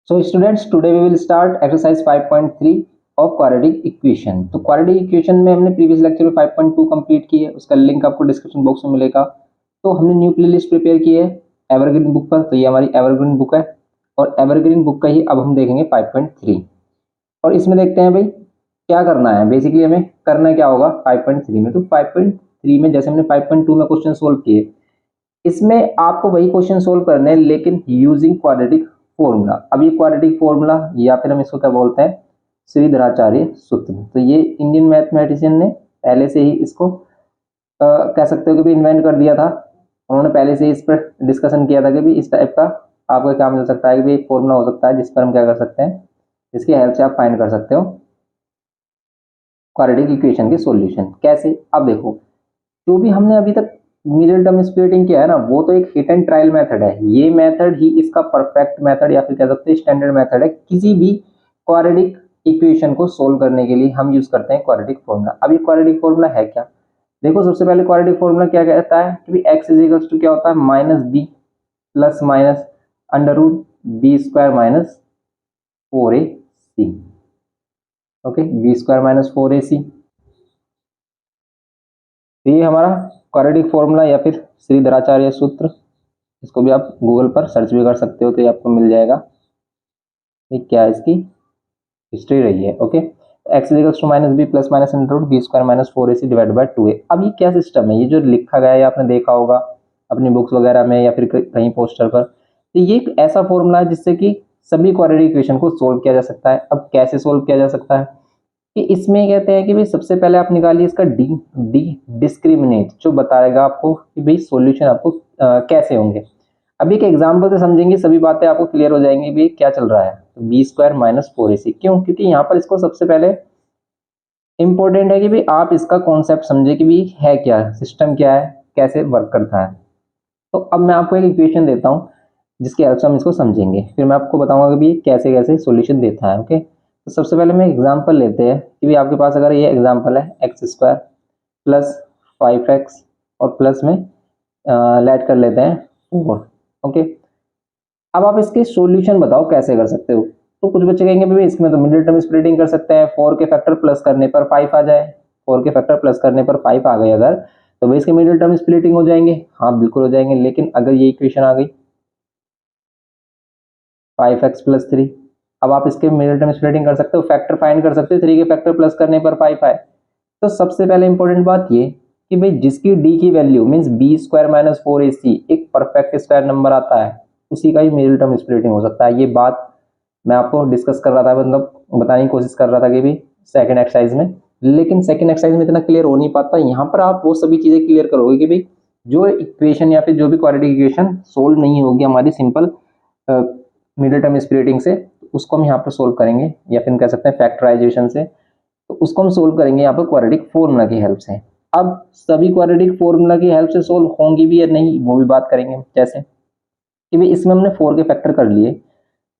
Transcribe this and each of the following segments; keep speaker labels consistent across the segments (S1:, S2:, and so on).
S1: So students, today we will start exercise 5.3 of quadratic equation। तो quadratic equation में हमने previous lecture में 5.2 complete की है, उसका लिंक आपको डिस्क्रिप्शन बॉक्स में मिलेगा। तो हमने न्यू प्लेलिस्ट प्रिपेयर की है एवरग्रीन बुक पर, तो ये हमारी एवरग्रीन बुक है और एवरग्रीन बुक का ही अब हम देखेंगे 5.3। और इसमें देखते हैं भाई क्या करना है। बेसिकली हमें करना क्या होगा 5.3 में। तो 5.3 में जैसे हमने 5.2 में क्वेश्चन सोल्व किए, इसमें आपको वही क्वेश्चन सोल्व करने हैं लेकिन यूजिंग क्वाड्रेटिक फॉर्मूला। अब ये क्वाड्रेटिक फॉर्मूला या फिर हम इसको क्या बोलते हैं, श्रीधराचार्य सूत्र। तो ये इंडियन मैथमेटिशियन ने पहले से ही इसको कह सकते हो कि भी इन्वेंट कर दिया था। उन्होंने पहले से ही इस पर डिस्कशन किया था कि भी इस टाइप का आपको क्या मिल सकता है कि भी एक फॉर्मूला हो सकता है जिस पर हम क्या कर सकते हैं, जिसकी हेल्प से आप फाइंड कर सकते हो क्वाड्रेटिक इक्वेशन के सॉल्यूशन। कैसे, अब देखो जो भी हमने अभी तक मिडिल टर्म स्प्लिटिंग किया है ना, वो तो एक हिट एंड ट्रायल मेथड है। ये मेथड ही इसका परफेक्ट मेथड या फिर कह सकते हैं स्टैंडर्ड मेथड है। किसी भी क्वाड्रेटिक इक्वेशन को सोल्व करने के लिए हम यूज करते हैं क्वाड्रेटिक फॉर्मूला। अब ये क्वाड्रेटिक फॉर्मूला है क्या, देखो सबसे पहले क्वाड्रेटिक फॉर्मूला क्या कहता है कि एक्स इज इक्वल टू क्या होता है, minus b plus minus under root b square minus 4ac। Okay, b square minus 4ac, ये हमारा क्वाड्रेटिक फॉर्मूला या फिर श्रीधराचार्य सूत्र। इसको भी आप गूगल पर सर्च भी कर सकते हो तो ये आपको मिल जाएगा। क्या इसकी हिस्ट्री रही है। Okay, x equals to minus b plus minus under root b square minus 4ac divide by 2a। अब ये क्या सिस्टम है, ये जो लिखा गया है आपने देखा होगा अपनी बुक्स वगैरह में या फिर कहीं पोस्टर पर। तो ये एक ऐसा फॉर्मूला है जिससे कि सभी क्वाड्रेटिक इक्वेशन को सोल्व किया जा सकता है। अब कैसे सोल्व किया जा सकता है कि इसमें कहते हैं कि भाई सबसे पहले आप निकालिए इसका डी डिस्क्रिमिनेट, जो बताएगा आपको कि भाई सॉल्यूशन आपको कैसे होंगे। अभी एक एग्जांपल से समझेंगे, सभी बातें आपको क्लियर हो जाएंगी भी क्या चल रहा है। तो बी स्क्वायर माइनस 4ac, क्यों, क्योंकि यहाँ पर इसको सबसे पहले इंपॉर्टेंट है कि भाई आप इसका कॉन्सेप्ट समझे कि भाई है क्या, सिस्टम क्या है, कैसे वर्क करता है। तो अब मैं आपको एक इक्वेशन देता हूँ जिसकी हेल्प से हम इसको समझेंगे, फिर मैं आपको बताऊंगा कि भाई कैसे कैसे सॉल्यूशन देता है। ओके, तो सबसे पहले मैं एग्जांपल लेते हैं कि भाई आपके पास अगर ये एग्जांपल है एक्स स्क्वायर प्लस 5x और प्लस में लेट कर लेते हैं 4। ओके, अब आप इसके सॉल्यूशन बताओ कैसे कर सकते हो। तो कुछ बच्चे कहेंगे भाई इसमें तो मिडिल टर्म स्प्लिटिंग कर सकते हैं, 4 के फैक्टर प्लस करने पर 5 आ जाए, 4 के फैक्टर प्लस करने पर 5 आ गए अगर, तो भाई इसके मिडिल टर्म स्प्लिटिंग हो जाएंगे। हाँ बिल्कुल हो जाएंगे, लेकिन अगर ये इक्वेशन आ गई 5x प्लस 3, अब आप इसके मिडिल टर्म स्प्लिटिंग कर सकते हो, फैक्टर फाइंड कर सकते हो, 3 के फैक्टर प्लस करने पर 5 आए। तो सबसे पहले इंपॉर्टेंट बात ये कि भाई जिसकी डी की value means b square minus 4ac एक परफेक्ट स्क्वायर नंबर आता है, उसी का ही मिडिल टर्म स्प्लिटिंग हो सकता है। ये बात मैं आपको डिस्कस कर रहा था, मतलब बताने की कोशिश कर रहा था कि भाई सेकंड एक्सरसाइज में, लेकिन सेकंड एक्सरसाइज में इतना क्लियर हो नहीं पाता। यहाँ पर आप वो सभी चीजें क्लियर करोगे कि भाई जो इक्वेशन या फिर जो भी क्वाड्रेटिक इक्वेशन सोल्व नहीं होगी हमारी सिंपल मिडिल टर्म स्प्लिटिंग से, उसको हम यहाँ पर सोल्व करेंगे या फिर कह सकते हैं फैक्टराइजेशन से, तो उसको हम सोल्व करेंगे यहाँ पर क्वाड्रेटिक फॉर्मूला की हेल्प से। अब सभी क्वाड्रेटिक फॉर्मूला की हेल्प से सोल्व होंगी भी या नहीं वो भी बात करेंगे। जैसे कि भाई इसमें हमने 4 के फैक्टर कर लिए,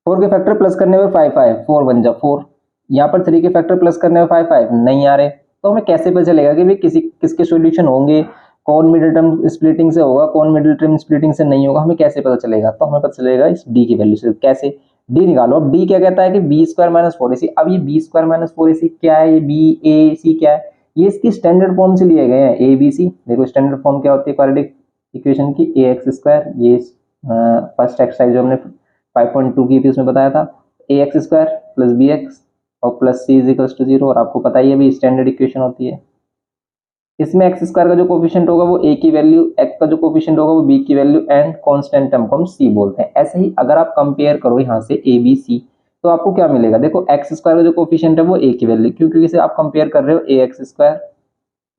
S1: 4 के फैक्टर प्लस करने में 5 आए, 4 बन जा 4। यहाँ पर 3 के फैक्टर प्लस करने में 5 आए, नहीं आ रहे। तो हमें कैसे पता चलेगा कि भाई किसके सॉल्यूशन होंगे, कौन मिडिल टर्म स्प्लिटिंग से होगा, कौन मिडिल टर्म स्प्लिटिंग से नहीं होगा, हमें कैसे पता चलेगा। तो हमें पता चलेगा इस डी की वैल्यू से। कैसे, डी निकालो। अब डी क्या कहता है कि बी स्क्वायर माइनस 4ac। अब ये बी स्क्वायर माइनस 4ac क्या है, ये बी ए सी क्या है, ये इसकी स्टैंडर्ड फॉर्म से लिए गए हैं ए बी सी। देखो स्टैंडर्ड फॉर्म क्या होती है क्वाड्रेटिक इक्वेशन की, ए एक्स स्क्वायर, ये फर्स्ट एक्सरसाइज जो हमने 5.2 की थी उसमें बताया था, a x square plus b x और plus c is equal to 0। और आपको पता ही है भी स्टैंडर्ड इक्वेशन होती है। इसमें एक्स स्क्वायर का जो कोफिशिएंट होगा वो ए की वैल्यू, एक्स का जो कोफिशिएंट होगा वो बी की वैल्यू, एंड कांस्टेंट टर्म को हम सी बोलते हैं। ऐसे ही अगर आप कंपेयर करो यहाँ से ए बी सी तो आपको क्या मिलेगा, देखो एक्स स्क्वायर का जो कोफिशिएंट है वो ए की वैल्यू, क्योंकि इसे आप कंपेयर कर रहे हो a x square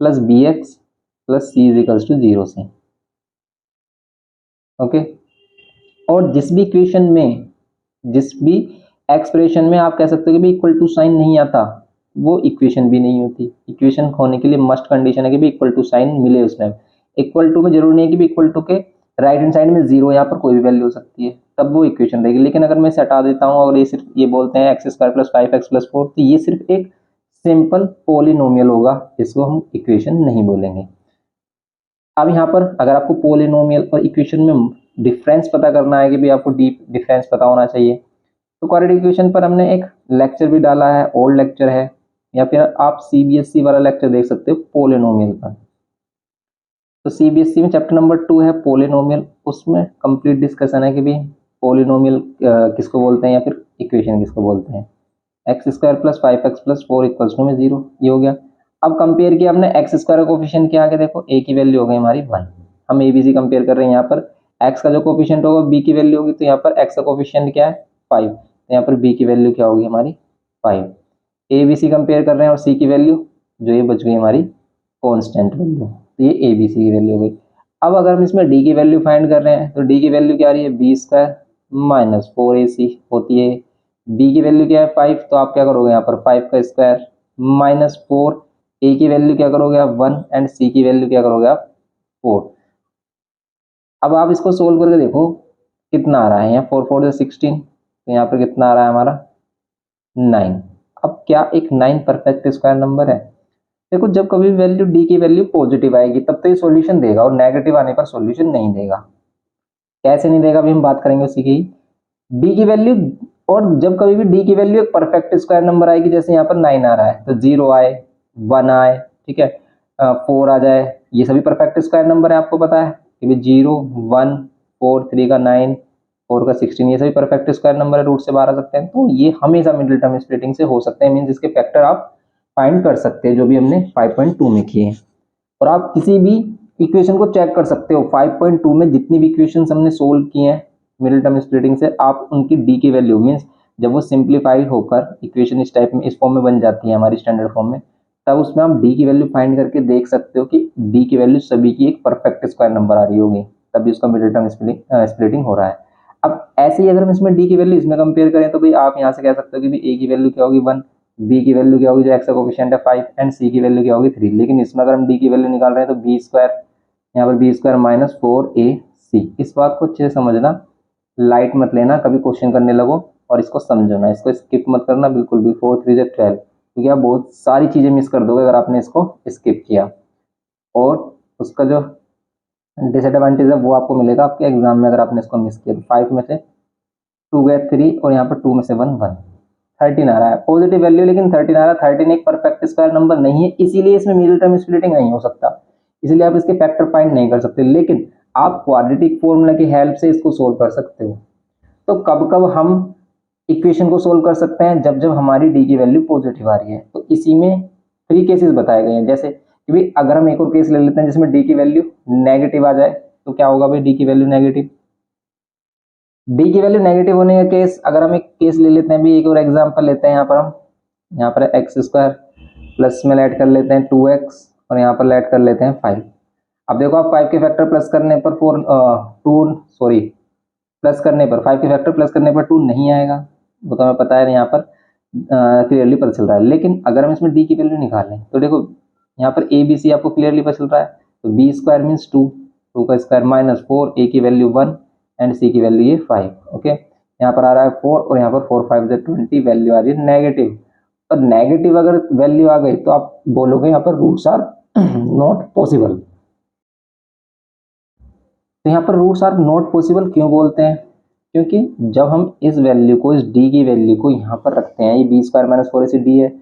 S1: plus b x plus c is equal to 0 से। ओके, और जिस भी इक्वेशन में, जिस भी एक्सप्रेशन में आप कह सकते हो कि भाई इक्वल टू साइन नहीं आता, वो इक्वेशन भी नहीं होती। इक्वेशन होने के लिए मस्ट कंडीशन है कि भाई इक्वल टू साइन मिले उसमें। इक्वल टू में जरूरी नहीं है कि भाई इक्वल टू के राइट हैंड साइड में 0, यहाँ पर कोई भी वैल्यू हो सकती है, तब वो इक्वेशन रहेगी। लेकिन अगर मैं इसे हटा देता हूँ और ये सिर्फ ये बोलते हैं x square plus 5x plus 4, तो ये सिर्फ एक सिंपल पोलिनोमियल होगा, इसको हम इक्वेशन नहीं बोलेंगे। अब यहाँ पर अगर आपको पोलिनोमियल और इक्वेशन में डिफरेंस पता करना है कि भाई आपको डीप डिफरेंस पता होना चाहिए, तो क्वाड्रेटिक इक्वेशन पर हमने एक लेक्चर भी डाला है, ओल्ड लेक्चर है, या फिर आप सीबीएसई वाला लेक्चर देख सकते हो पोलिनोमियल पर। तो सीबीएसई में चैप्टर नंबर 2 है पोलिनोमियल, उसमें कंप्लीट डिस्कशन है कि भाई पोलिनोमियल किसको बोलते हैं या फिर इक्वेशन किसको बोलते हैं। X square plus 5x plus 4 equals to में 0, ये हो गया। अब कंपेयर किया हमने एक्स स्क्वायर का कोफिशिएंट क्या आगे देखो, ए की वैल्यू हो गई हमारी 1। हम ए बी सी कंपेयर कर रहे हैं, यहाँ पर एक्स का जो कोफिशिएंट होगा बी की वैल्यू होगी, तो यहाँ पर एक्स का कोफिशिएंट क्या है 5, तो यहाँ पर बी की वैल्यू क्या होगी हमारी 5। ए बी सी कंपेयर कर रहे हैं और सी की वैल्यू जो ये बच गई हमारी कॉन्स्टेंट वैल्यू, तो ये ए बी सी की वैल्यू हो गई। अब अगर हम इसमें डी की वैल्यू फाइंड कर रहे हैं तो डी की वैल्यू क्या आ रही है बी स्क्वायर माइनस 4ac होती है। बी की वैल्यू क्या है 5, तो आप क्या करोगे यहाँ पर 5 का स्क्वायर माइनस 4, ए की वैल्यू क्या करोगे आप 1 एंड सी की वैल्यू क्या करोगे आप 4। अब आप इसको सोल्व करके देखो कितना आ रहा है, यहाँ 4 4 16, तो यहाँ पर कितना आ रहा है हमारा 9। अब क्या एक 9 परफेक्ट स्क्वायर नंबर है? देखो जब कभी वैल्यू डी की वैल्यू पॉजिटिव आएगी तब तो ये सॉल्यूशन देगा, और नेगेटिव आने पर सॉल्यूशन नहीं देगा। कैसे नहीं देगा अभी हम बात करेंगे उसी की। डी की वैल्यू, और जब कभी भी डी की वैल्यू एक परफेक्ट स्क्वायर नंबर आएगी, जैसे यहाँ पर 9 आ रहा है तो 0 आए 1 आए, ठीक है, 4 आ जाए, ये सभी परफेक्ट स्क्वायर नंबर है, आपको पता है कि भाई 0 1 4 3 का 9 4 का 16, ये सभी परफेक्ट स्क्वायर नंबर है, रूट से बाहर आ सकते हैं। तो ये हमेशा मिडिल टर्म स्प्लिटिंग से हो सकते हैं, मीन्स इसके फैक्टर आप फाइंड कर सकते हैं जो भी हमने 5.2 में किए। और आप किसी भी इक्वेशन को चेक कर सकते हो, 5.2 में जितनी भी इक्वेशंस हमने सोल्व किए हैं मिडिल टर्म स्प्लिटिंग से, आप उनकी डी की वैल्यू मीन्स जब वो सिंप्लीफाइड होकर इक्वेशन इस टाइप में इस फॉर्म में बन जाती है हमारी स्टैंडर्ड फॉर्म में, तब उसमें आप डी की वैल्यू फाइंड करके देख सकते हो कि डी की वैल्यू सभी की एक परफेक्ट स्क्वायर नंबर आ रही होगी, तभी उसका मिडिल टर्म स्प्लिटिंग हो रहा है। अब ऐसे ही अगर हम इसमें डी की वैल्यू इसमें कंपेयर करें तो भाई आप यहाँ से कह सकते हो कि ए की वैल्यू क्या होगी 1, बी की वैल्यू क्या होगी जो एक्स का कोफिशिएंट है 5 एंड सी की वैल्यू क्या होगी 3। लेकिन इसमें अगर हम डी की वैल्यू निकाल रहे हैं तो बी स्क्वायर, यहाँ पर बी स्क्वायर माइनस 4ac। इस बात को अच्छे से समझना, लाइट मत लेना, कभी क्वेश्चन करने लगो और इसको समझो ना, इसको स्किप मत करना बिल्कुल भी। 4 3 12, क्योंकि आप बहुत सारी चीजें मिस कर दोगे अगर आपने इसको स्किप किया, और उसका जो डिसएडवांटेज है वो आपको मिलेगा आपके एग्जाम में अगर आपने इसको मिस किया। 5 में से 2 गया 3 और यहाँ पर 2 में से 1 1, 13 आ रहा है पॉजिटिव वैल्यू, लेकिन 13 आ रहा है। 13 एक परफेक्ट स्क्वायर नंबर नहीं है, इसीलिए इसमें मिडिल टर्म स्प्लिटिंग नहीं हो सकता, इसलिए आप इसके फैक्टर फाइंड नहीं कर सकते। लेकिन आप क्वाड्रेटिक फॉर्मूला की हेल्प से इसको सोल्व कर सकते हो। तो कब कब हम इक्वेशन को सोल्व कर सकते हैं, जब जब हमारी डी की वैल्यू पॉजिटिव आ रही है। तो इसी में 3 केसेस बताए गए हैं, जैसे कि भाई अगर हम एक और केस ले लेते हैं जिसमें डी की वैल्यू नेगेटिव आ जाए, तो क्या होगा भाई डी की वैल्यू नेगेटिव। डी की वैल्यू नेगेटिव होने का केस, अगर हम एक केस ले लेते हैं भी, एक और एग्जांपल लेते हैं, यहाँ पर हम यहाँ पर एक्स स्क्वायर प्लस में ऐड कर लेते हैं 2x और यहाँ पर ऐड कर लेते हैं 5। अब देखो आप 5 के फैक्टर प्लस करने पर 5 के फैक्टर प्लस करने पर 2 नहीं आएगा, वो तो हमें पता है यहाँ पर क्लियरली पता चल रहा है। लेकिन अगर हम इसमें डी की वैल्यू निकालें तो देखो यहाँ पर ए बी सी आपको क्लियरली पता चल रहा है, तो बी स्क्वायर मीन्स 2, 2 का स्क्वायर माइनस 4, ए की वैल्यू 1 एंड सी की वैल्यू ये 5। ओके, यहाँ पर आ रहा है 4 और यहाँ पर 4 5 20, वैल्यू आ रही है नेगेटिव। और नेगेटिव अगर वैल्यू आ गई तो आप बोलोगे यहाँ पर रूट्स आर नॉट पॉसिबल। तो यहाँ पर रूट्स आर नॉट पॉसिबल क्यों बोलते हैं, क्योंकि जब हम इस वैल्यू को, इस डी की वैल्यू को यहाँ पर रखते हैं, ये B square minus 4ac D है,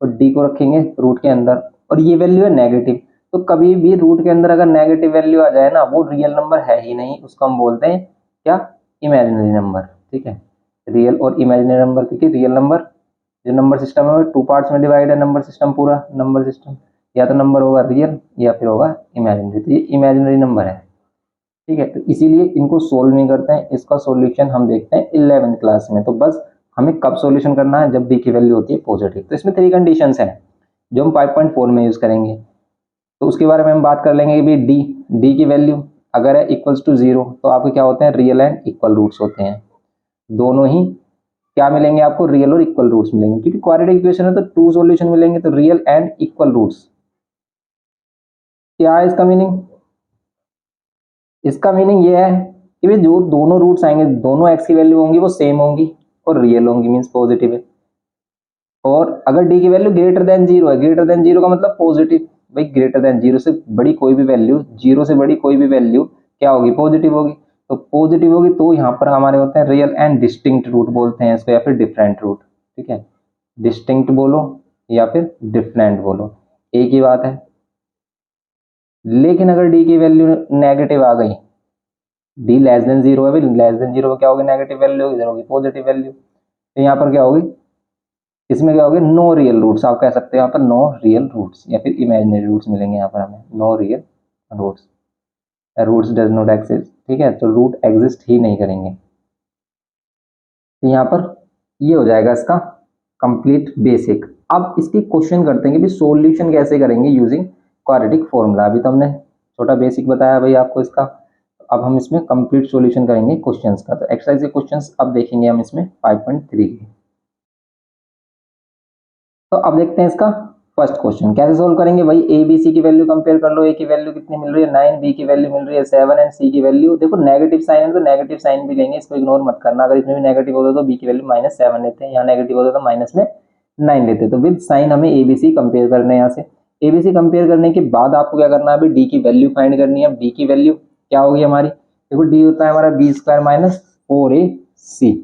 S1: और डी को रखेंगे रूट के अंदर, और ये वैल्यू है नेगेटिव, तो कभी भी रूट के अंदर अगर नेगेटिव वैल्यू आ जाए ना, वो रियल नंबर है ही नहीं, उसको हम बोलते हैं क्या, इमेजिनरी नंबर। ठीक है, रियल और इमेजिनरी नंबर, क्योंकि रियल नंबर जो नंबर सिस्टम है वो 2 पार्ट्स में डिवाइड है, नंबर सिस्टम, पूरा नंबर सिस्टम, या तो नंबर होगा रियल या फिर होगा इमेजिनरी, तो ये इमेजिनरी नंबर है। ठीक है, तो इसीलिए इनको सोल्व नहीं करते हैं, इसका सॉल्यूशन हम देखते हैं 11th क्लास में। तो बस हमें कब सॉल्यूशन करना है, जब डी की वैल्यू होती है पॉजिटिव। तो इसमें 3 कंडीशंस हैं जो हम 5.4 में यूज करेंगे, तो उसके बारे में हम बात कर लेंगे कि भाई डी की वैल्यू अगर है इक्वल्स टू 0, तो आपके क्या होते हैं, रियल एंड इक्वल रूट्स होते हैं। दोनों ही क्या मिलेंगे आपको, रियल और इक्वल रूट्स मिलेंगे, क्योंकि क्वाड्रेटिक इक्वेशन है तो 2 सॉल्यूशन मिलेंगे, तो रियल एंड इक्वल रूट्स। क्या है इसका मीनिंग, इसका मीनिंग ये है कि भाई जो दोनों रूट्स आएंगे, दोनों एक्स की वैल्यू होंगी वो सेम होंगी और रियल होंगी, मीन्स पॉजिटिव है। और अगर डी की वैल्यू ग्रेटर देन 0 है, ग्रेटर देन 0 का मतलब पॉजिटिव, भाई ग्रेटर देन 0 से बड़ी कोई भी वैल्यू, 0 से बड़ी कोई भी वैल्यू क्या होगी, पॉजिटिव होगी। तो पॉजिटिव होगी तो यहाँ पर हमारे होते हैं रियल एंड डिस्टिंक्ट रूट बोलते हैं इसको, या फिर डिफरेंट रूट। ठीक है, डिस्टिंक्ट बोलो या फिर डिफरेंट बोलो, एक ही बात है। लेकिन अगर डी की वैल्यू नेगेटिव आ गई, डी लेस देन जीरो है, भाई लेस देन जीरो क्या होगी, नेगेटिव वैल्यू होगी, इधर होगी पॉजिटिव वैल्यू, तो यहाँ पर क्या होगी, इसमें क्या होगी, नो रियल रूट्स आप कह सकते हैं, यहाँ पर नो रियल रूट्स या फिर इमेजिनरी रूट्स मिलेंगे यहाँ पर हमें, no real roots, roots does not exist. ठीक है, तो रूट एग्जिस्ट ही नहीं करेंगे। तो यहाँ पर ये हो जाएगा इसका कंप्लीट बेसिक। अब इसकी क्वेश्चन करते हैं कि भाई सॉल्यूशन कैसे करेंगे यूजिंग क्वाड्रेटिक फॉर्मूला। अभी तो हमने छोटा बेसिक बताया भाई आपको इसका, अब हम इसमें कंप्लीट सॉल्यूशन करेंगे क्वेश्चंस का। तो एक्सरसाइज के क्वेश्चंस अब देखेंगे हम इसमें 5.3 के। तो अब देखते हैं इसका फर्स्ट क्वेश्चन कैसे सोल्व करेंगे। भाई ए बी सी की वैल्यू कंपेयर कर लो, ए की वैल्यू कितनी मिल रही है 9, बी की वैल्यू मिल रही है 7 एंड सी की वैल्यू, देखो नेगेटिव साइन है तो नेगेटिव साइन भी लेंगे, इसको इग्नोर मत करना। अगर इसमें भी नेगेटिव होता तो बी की वैल्यू -7 लेते हैं, यहाँ नेगेटिव होता तो माइनस में 9 लेते। तो विद साइन हमें ए बी सी कंपेयर करना है। यहाँ से ए बी सी कंपेयर करने के बाद आपको क्या करना है, अभी डी की वैल्यू फाइंड करनी है। डी की वैल्यू क्या होगी हमारी, देखो डी होता है हमारा बी स्क्वायर माइनस 4ac।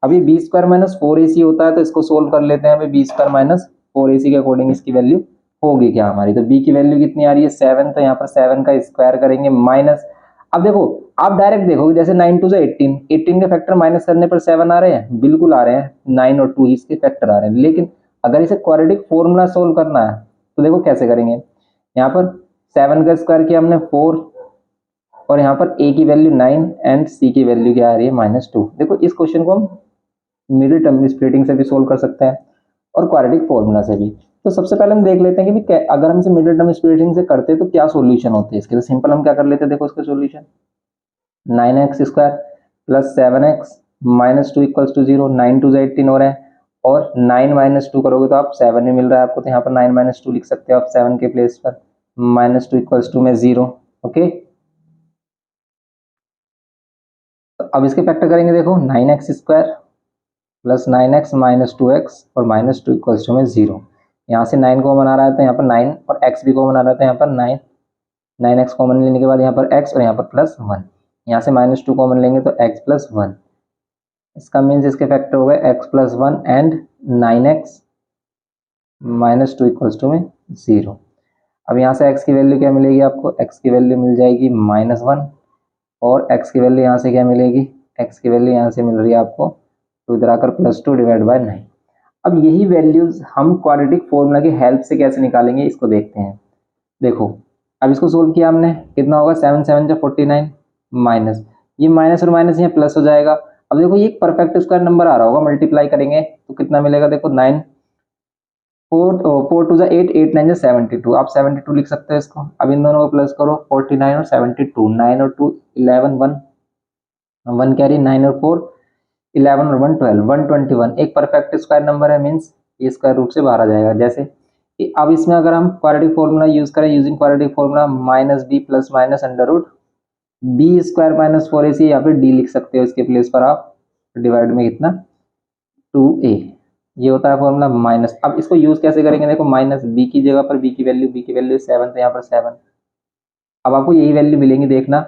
S1: अभी बी स्क्वायर माइनस 4ac होता है तो इसको सोल्व कर लेते हैं। अभी बी स्क्वायर माइनस 4ac के अकॉर्डिंग इसकी वैल्यू होगी क्या हमारी, तो b की वैल्यू कितनी आ रही है 7, तो यहाँ पर 7 का स्क्वायर करेंगे माइनस। अब देखो आप डायरेक्ट देखोगे जैसे 9 2 से 18, 18 के फैक्टर माइनस करने पर 7 आ रहे हैं, बिल्कुल आ रहे हैं, 9 और 2 इसके फैक्टर आ रहे हैं। लेकिन अगर इसे क्वाड्रेटिक फॉर्मूला सोल्व करना है तो देखो कैसे करेंगे। यहाँ पर 7 का स्क्वायर किया हमने 4, और यहाँ पर a की वैल्यू 9 एंड c की वैल्यू क्या आ रही है -2। देखो इस क्वेश्चन को हम मिडिल टर्म स्प्लिटिंग से भी सोल्व कर सकते हैं और क्वाड्रेटिक फॉर्मूला से भी। तो सबसे पहले हम देख लेते हैं कि अगर हम इसे मिडिल टर्म स्प्लिटिंग से करते हैं तो क्या सॉल्यूशन होते हैं इसके। तो सिंपल हम क्या कर लेते हैं, देखो इसका solution 9x square plus 7x minus 2 equals to 0, 9 2 18 हो रहे हैं, और 9 माइनस 2 करोगे तो आप 7 में मिल रहा है आपको, तो यहाँ पर 9 माइनस 2 लिख सकते हो आप 7 के प्लेस पर, -2 इक्वल्स टू में 0। ओके, तो अब इसके फैक्टर करेंगे, देखो 9x square plus 9x minus 2x और -2 इक्वल्स टू में 0। यहाँ से 9 कॉमन आ रहा है तो यहाँ पर 9 और x भी कॉमन आ रहा था, यहाँ पर 9x कॉमन लेने के बाद यहाँ पर x और यहाँ पर +1, यहाँ से -2 कॉमन लेंगे तो x + 1, इसका मीन्स इसके फैक्टर हो गए x + 1 and 9x -2 equals to में 0। अब यहाँ से x की वैल्यू क्या मिलेगी आपको, x की वैल्यू मिल जाएगी -1, और x की वैल्यू यहाँ से क्या मिलेगी, x की वैल्यू यहाँ से मिल रही है आपको, तो इधर आकर +2 डिवाइड बाय 9। अब यही वैल्यूज हम क्वाड्रेटिक फॉर्मूला की हेल्प से कैसे निकालेंगे इसको देखते हैं। देखो अब इसको सोल्व किया हमने, कितना होगा 7 7 जा 49 माइनस, ये माइनस और माइनस यहाँ प्लस हो जाएगा। अब देखो ये एक परफेक्ट स्क्वायर नंबर आ रहा होगा, मल्टीप्लाई करेंगे तो कितना मिलेगा, देखो 9 4 2 जा 8 8 9 जा 72, आप 72 लिख सकते हो इसको। अब इन दोनों को प्लस करो 49 और 72, 9 और 2 11, 1 कैरी, 9 और 4 11 और 1 12, 121 एक परफेक्ट स्क्वायर नंबर है, मीन्स ये स्क्वायर रूट से बाहर आ जाएगा। जैसे अब इसमें अगर हम क्वाड्रेटिक फॉर्मूला यूज करें, using quadratic formula -b plus minus under root b square minus 4ac, या फिर d लिख सकते हो इसके प्लेस पर आप, डिवाइड में कितना 2a, ये होता है फॉर्मूला माइनस। अब इसको यूज कैसे करेंगे, देखो -b की जगह पर b की वैल्यू 7, तो यहाँ पर 7, अब आपको यही वैल्यू मिलेंगी देखना,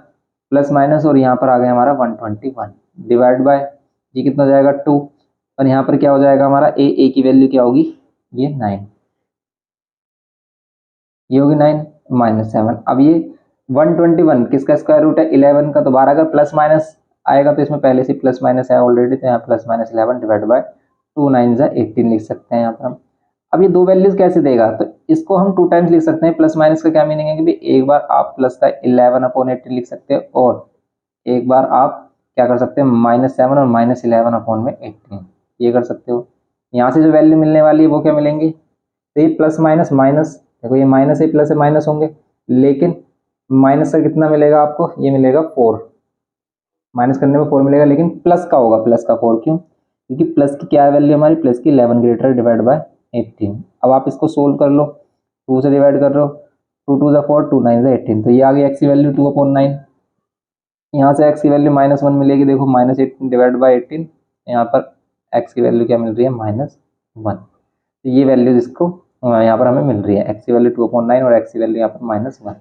S1: प्लस माइनस और यहाँ पर आ गया हमारा 121 डिवाइड बाय, ये कितना हो जाएगा 2, और यहाँ पर क्या हो जाएगा हमारा a की वैल्यू क्या होगी, ये 9, ये होगी 9 -7। अब ये 121 किसका स्क्वायर रूट है 11 का, तो 12 अगर प्लस माइनस आएगा तो इसमें पहले से प्लस माइनस है ऑलरेडी, तो यहाँ +-11 डिवाइड बाय 2 9 जा 18 लिख सकते हैं यहाँ पर हम। अब ये दो वैल्यूज कैसे देगा, तो इसको हम 2 टाइम्स लिख सकते हैं। प्लस माइनस का क्या मीनिंग है कि भाई एक बार आप प्लस का 11/18 लिख सकते हैं, और एक बार आप क्या कर सकते हैं -7 और -11/18, ये कर सकते हो। यहाँ से जो वैल्यू मिलने वाली है वो क्या मिलेंगी, तो ये प्लस माइनस माइनस, देखो ये माइनस है प्लस है माइनस होंगे, लेकिन माइनस का कितना मिलेगा आपको, ये मिलेगा 4, माइनस करने में 4 मिलेगा, लेकिन प्लस का होगा, प्लस का 4 क्यों, क्योंकि प्लस की क्या वैल्यू हमारी, प्लस की 11 ग्रेटर डिवाइड बाय 18। अब आप इसको सोल्व कर लो, 2 से डिवाइड कर लो, 2 2 जा 4, 2 9 जा 18, तो ये आ गई x की वैल्यू 2/9। यहाँ से x की वैल्यू -1 मिलेगी, देखो -18 डिवाइड बाय 18, यहाँ पर x की वैल्यू क्या मिल रही है -1, तो ये वैल्यूज इसको यहाँ पर हमें मिल रही है, x की वैल्यू 2/9 और x की वैल्यू यहाँ पर -1।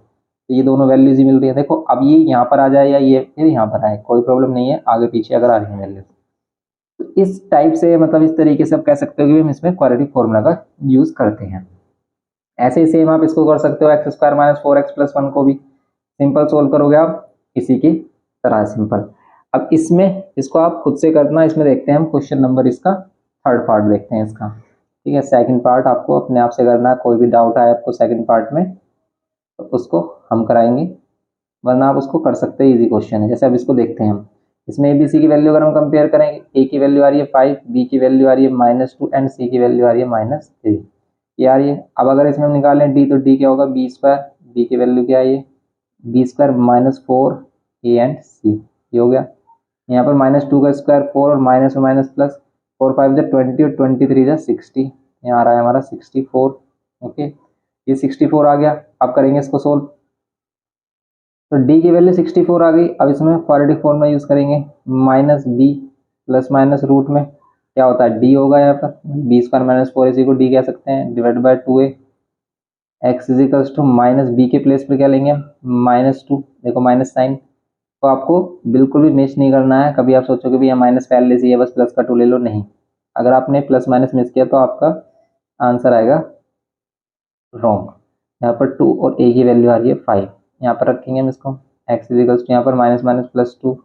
S1: तो ये दोनों वैल्यूज ही मिल रही है। देखो अब ये यहाँ पर आ जाए या ये फिर यहाँ पर आए, कोई प्रॉब्लम नहीं है, आगे पीछे अगर आ रही है वैल्यूज। तो इस टाइप से मतलब इस तरीके से आप कह सकते हो कि हम इसमें क्वाड्रेटिक फॉर्मूला का यूज करते हैं। ऐसे ही सेम आप इसको कर सकते हो, x square minus 4x plus 1 को भी सिंपल सोल्व करोगे आप इसी की तरह सिंपल। अब इसमें इसको आप खुद से करना, इसमें देखते हैं हम क्वेश्चन नंबर इसका थर्ड पार्ट देखते हैं इसका, ठीक है। सेकंड पार्ट आपको अपने आप से करना है, कोई भी डाउट आए आपको सेकंड पार्ट में तो उसको हम कराएंगे, वरना आप उसको कर सकते हैं, इजी क्वेश्चन है। जैसे अब इसको देखते हैं हम, इसमें ए बी सी की वैल्यू अगर हम कंपेयर करेंगे, ए की वैल्यू आ रही है 5, बी की वैल्यू आ रही है -2 एंड सी की वैल्यू आ रही है -3, ये आ रही है। अब अगर इसमें हम निकालें डी, तो डी क्या होगा बी स्क्वायर, बी की वैल्यू क्या है ये बी स्क्वायर -4 ए एंड सी, ये हो गया। यहाँ पर -2 का स्क्वायर 4 और माइनस और माइनस प्लस, 4 5 जा 20 और 23 जा 60, यहाँ आ रहा है हमारा 64। ओके, ये 64 आ गया। अब करेंगे इसको सोल्व, तो डी की वैल्यू 64 आ गई। अब इसमें क्वाड्रेटिक फॉर्मूला यूज करेंगे, -b प्लस माइनस रूट में क्या होता है डी होगा, यहाँ पर बी स्क्वायर -4 इसी को डी कह सकते हैं, divide by 2a, x is equals to minus b के प्लेस पर क्या लेंगे -2, देखो माइनस साइन, तो आपको बिल्कुल भी मिस नहीं करना है। कभी आप सोचोगे भी यहाँ माइनस पहले से बस प्लस का 2 ले लो, नहीं। अगर आपने प्लस माइनस मिस किया तो आपका आंसर आएगा रॉन्ग। यहाँ पर 2 और a की वैल्यू आ रही है 5, यहाँ पर रखेंगे हम इसको, एक्स इज इक्वल्स टू यहाँ पर माइनस माइनस प्लस 2,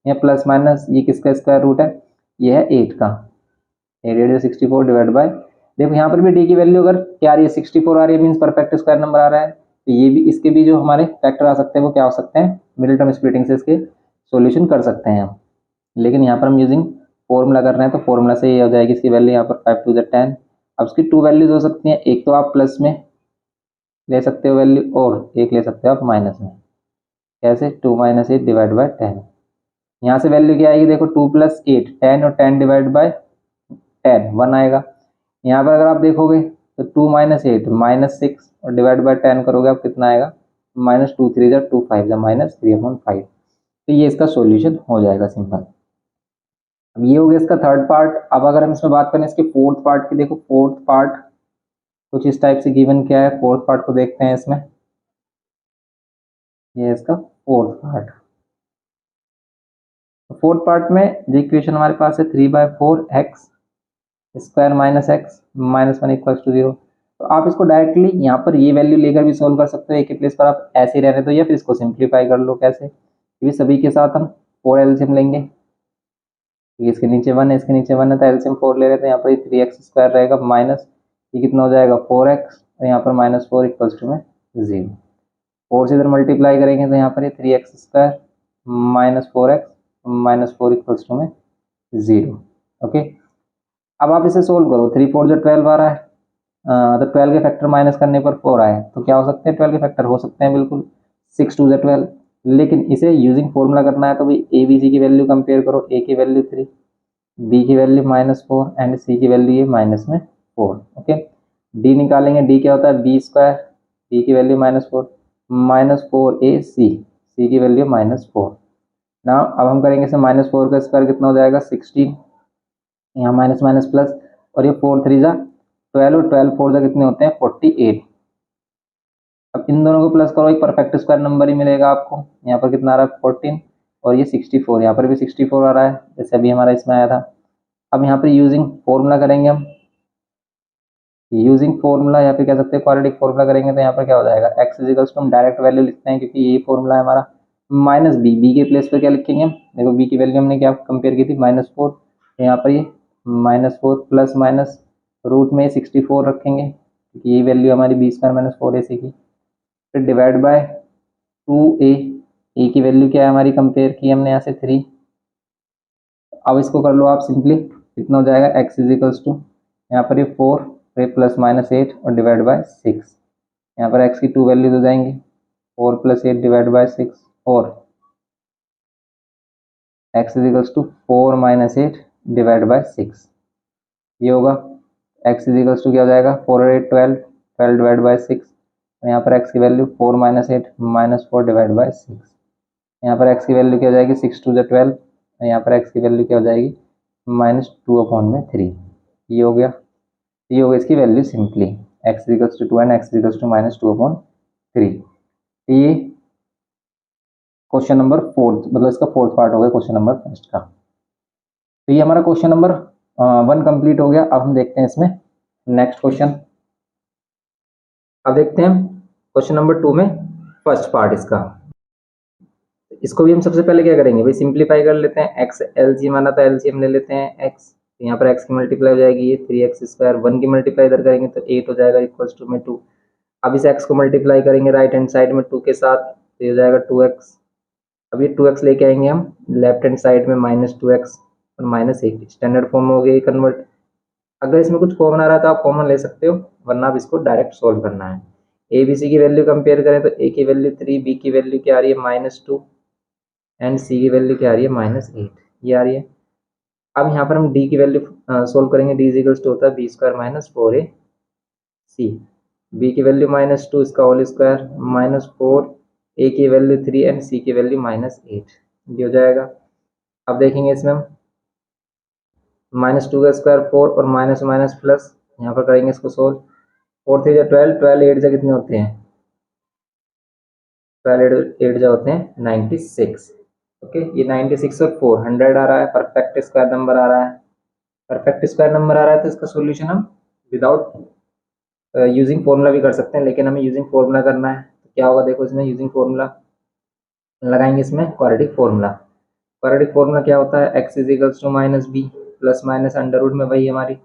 S1: यहाँ प्लस माइनस ये किसका स्क्वायर रूट है, ये है 8 का, 8 64 डिवाइड बाय, देखो यहाँ पर भी डी की वैल्यू अगर क्या आ रही है 64 आ रही है, मीन्स परफेक्ट स्क्वायर नंबर आ रहा है। तो ये भी इसके भी जो हमारे फैक्टर आ सकते हैं वो क्या हो सकते हैं, मिडिल टर्म स्प्लिटिंग से इसके सॉल्यूशन कर सकते हैं हम। लेकिन यहाँ पर हम यूजिंग फॉर्मूला कर रहे हैं, तो फॉर्मूला से ये हो जाएगी इसकी वैल्यू यहाँ पर 5 2 10। अब उसकी 2 वैल्यूज हो सकती हैं, एक तो आप प्लस में ले सकते हो वैल्यू और एक ले सकते हो आप माइनस में, कैसे 2 - 8 डिवाइड बाय 10। यहाँ से वैल्यू क्या आएगी, देखो 2 + 8 10 और 10 डिवाइड बाय 10 1 आएगा। यहाँ पर अगर आप देखोगे तो 2 - 8 -6 और डिवाइड बाय 10 करोगे आप कितना आएगा, -2 3 जा 2 5 जा -3/5। तो ये इसका सॉल्यूशन हो जाएगा सिंपल। अब ये हो गया इसका थर्ड पार्ट। अब अगर हम इसमें बात करें इसके फोर्थ पार्ट की, देखो फोर्थ पार्ट कुछ इस टाइप से गिवन क्या है, फोर्थ पार्ट को देखते हैं इसमें, ये है इसका फोर्थ पार्ट। फोर्थ पार्ट में जो इक्वेशन हमारे पास है 3/4 x square minus x minus 1 equals to 0। तो आप इसको डायरेक्टली यहाँ पर ये वैल्यू लेकर भी सोल्व कर सकते हो, एक ही प्लेस पर आप ऐसे ही रहने दो, या फिर इसको सिंप्लीफाई कर लो। कैसे, क्योंकि सभी के साथ हम 4 एलसीएम लेंगे, इसके नीचे 1 है इसके नीचे 1 है, तो एलसीएम 4 ले रहे थे, यहाँ पर 3x स्क्वायर रहेगा माइनस ये कितना हो जाएगा 4x, और यहाँ पर -4 इक्वल्स टू में 0। 4 से इधर मल्टीप्लाई करेंगे तो यहाँ पर ये 3x square -4x -4 equals to में 0। ओके, अब आप इसे सोल्व करो, 3 4 जो 12 आ रहा है, तो 12 के फैक्टर माइनस करने पर 4 आए, तो क्या हो सकते हैं 12 के फैक्टर हो सकते हैं बिल्कुल, 6 2 12। लेकिन इसे यूजिंग फॉर्मूला करना है, तो भाई ए बी सी की वैल्यू कंपेयर करो, ए की वैल्यू 3, बी की वैल्यू -4 एंड सी की वैल्यू ये -4। ओके, डी निकालेंगे, डी क्या होता है बी स्क्वायर, बी की वैल्यू -4 ए सी, सी की वैल्यू -4। ना अब हम करेंगे इसे -4 का स्क्वायर कितना हो जाएगा 16, यहाँ माइनस माइनस प्लस, और ये 4 3 जा 12 और 12 4 जा कितने होते हैं 48। अब इन दोनों को प्लस करो, एक परफेक्ट स्क्वायर नंबर ही मिलेगा आपको। यहाँ पर कितना आ रहा है 14 और ये 64, यहाँ पर भी 64 आ रहा है जैसे अभी हमारा इसमें आया था। अब यहाँ पर यूजिंग फॉर्मूला करेंगे हम, यूजिंग फॉर्मूला या फिर कह सकते हैं क्वाड्रेटिक फॉर्मूला करेंगे, तो यहाँ पर क्या हो जाएगा x इज इक्वल्स टू, हम डायरेक्ट वैल्यू लिखते हैं क्योंकि ये फॉर्मूला है हमारा, -b, b के प्लेस पे क्या लिखेंगे हम, देखो b की वैल्यू हमने क्या कंपेयर की थी -4, यहाँ पर ये -4 प्लस माइनस रूट में 64 रखेंगे क्योंकि ये वैल्यू हमारी b स्क्वायर -4 ऐसी की, फिर डिवाइड बाय 2a, a की वैल्यू क्या है हमारी कंपेयर की हमने यहाँ से 3। अब इसको कर लो आप सिंपली, कितना हो जाएगा x इज इक्वल्स टू, यहाँ पर ये 4 फिर प्लस -8 और डिवाइड बाय 6, यहाँ पर x की 2 वैल्यूज हो जाएंगी 4 + 8 डिवाइड बाय 6, और x is equals to 4 - 8 divide by 6, ये होगा x इज इक्वल्स टू क्या हो जाएगा 4 और 8 12, 12 डिवाइड बाय 6, और यहाँ पर x की वैल्यू 4 - 8 -4 डिवाइड बाय 6, यहाँ पर x की वैल्यू क्या हो जाएगी 6 2 12, और यहाँ पर x की वैल्यू क्या हो जाएगी -2/3, ये हो गया, ये होगा इसकी value simply x equals to 2 and x equals to -2/3। ये क्वेश्चन नंबर 4, मतलब इसका 4th पार्ट हो गया क्वेश्चन नंबर 1 का। तो ये हमारा क्वेश्चन नंबर 1 कंप्लीट हो गया। अब हम देखते हैं इसमें नेक्स्ट क्वेश्चन। अब देखते हैं क्वेश्चन नंबर 2 में फर्स्ट पार्ट इसका। इसको भी हम सबसे पहले क्या करेंगे भाई, सिंप्लीफाई कर लेते हैं। एक्स एलसीएम आना था, एलसीएम ले लेते हैं एक्स। यहाँ पर एक्स की मल्टीप्लाई हो जाएगी ये 3x², 1 की मल्टीप्लाई इधर करेंगे तो 8 हो जाएगा, इक्वल्स टू में 2। अब इस x को मल्टीप्लाई करेंगे राइट हैंड साइड में 2 के साथ, तो ये हो जाएगा 2x। अब ये 2x लेके आएंगे हम लेफ्ट हैंड साइड में, -2x और -8 स्टैंडर्ड फॉर्म में हो गया कन्वर्ट। अगर इसमें कुछ कॉमन आ रहा है तो आप कॉमन ले सकते हो, वरना आप इसको डायरेक्ट सोल्व करना है। ए बी सी की वैल्यू कंपेयर करें तो ए की वैल्यू 3, बी की वैल्यू क्या आ रही है -2 एंड सी की वैल्यू क्या आ रही है -8, ये आ रही है। अब यहाँ पर हम डी की वैल्यू सोल्व करेंगे। डी इक्वल्स टू होता है b² - 4ac। बी की वैल्यू -2 इसका होल स्क्वायर, -4, ए की वैल्यू 3 एंड सी की वैल्यू -8, ये हो जाएगा। अब देखेंगे इसमें हम -2 का स्क्वायर 4 और माइनस माइनस प्लस, यहाँ पर करेंगे इसको सोल्व। 4 3 12, 12 8 जा कितने होते हैं, 12 8 जा होते हैं 96। ओके, ये 96 और 4 100 आ रहा है, परफेक्ट स्क्वायर नंबर आ रहा है। परफेक्ट स्क्वायर नंबर आ रहा है तो इसका सोल्यूशन हम विदाउट यूजिंग फॉर्मूला भी कर सकते हैं, लेकिन हमें यूजिंग फॉर्मूला करना है। तो क्या होगा देखो, इसमें यूजिंग फॉर्मूला लगाएंगे, इसमें क्वाड्रेटिक फॉर्मूला। क्वाड्रेटिक फॉर्मूला क्या होता है, x is equals to -b plus minus under root में वही हमारी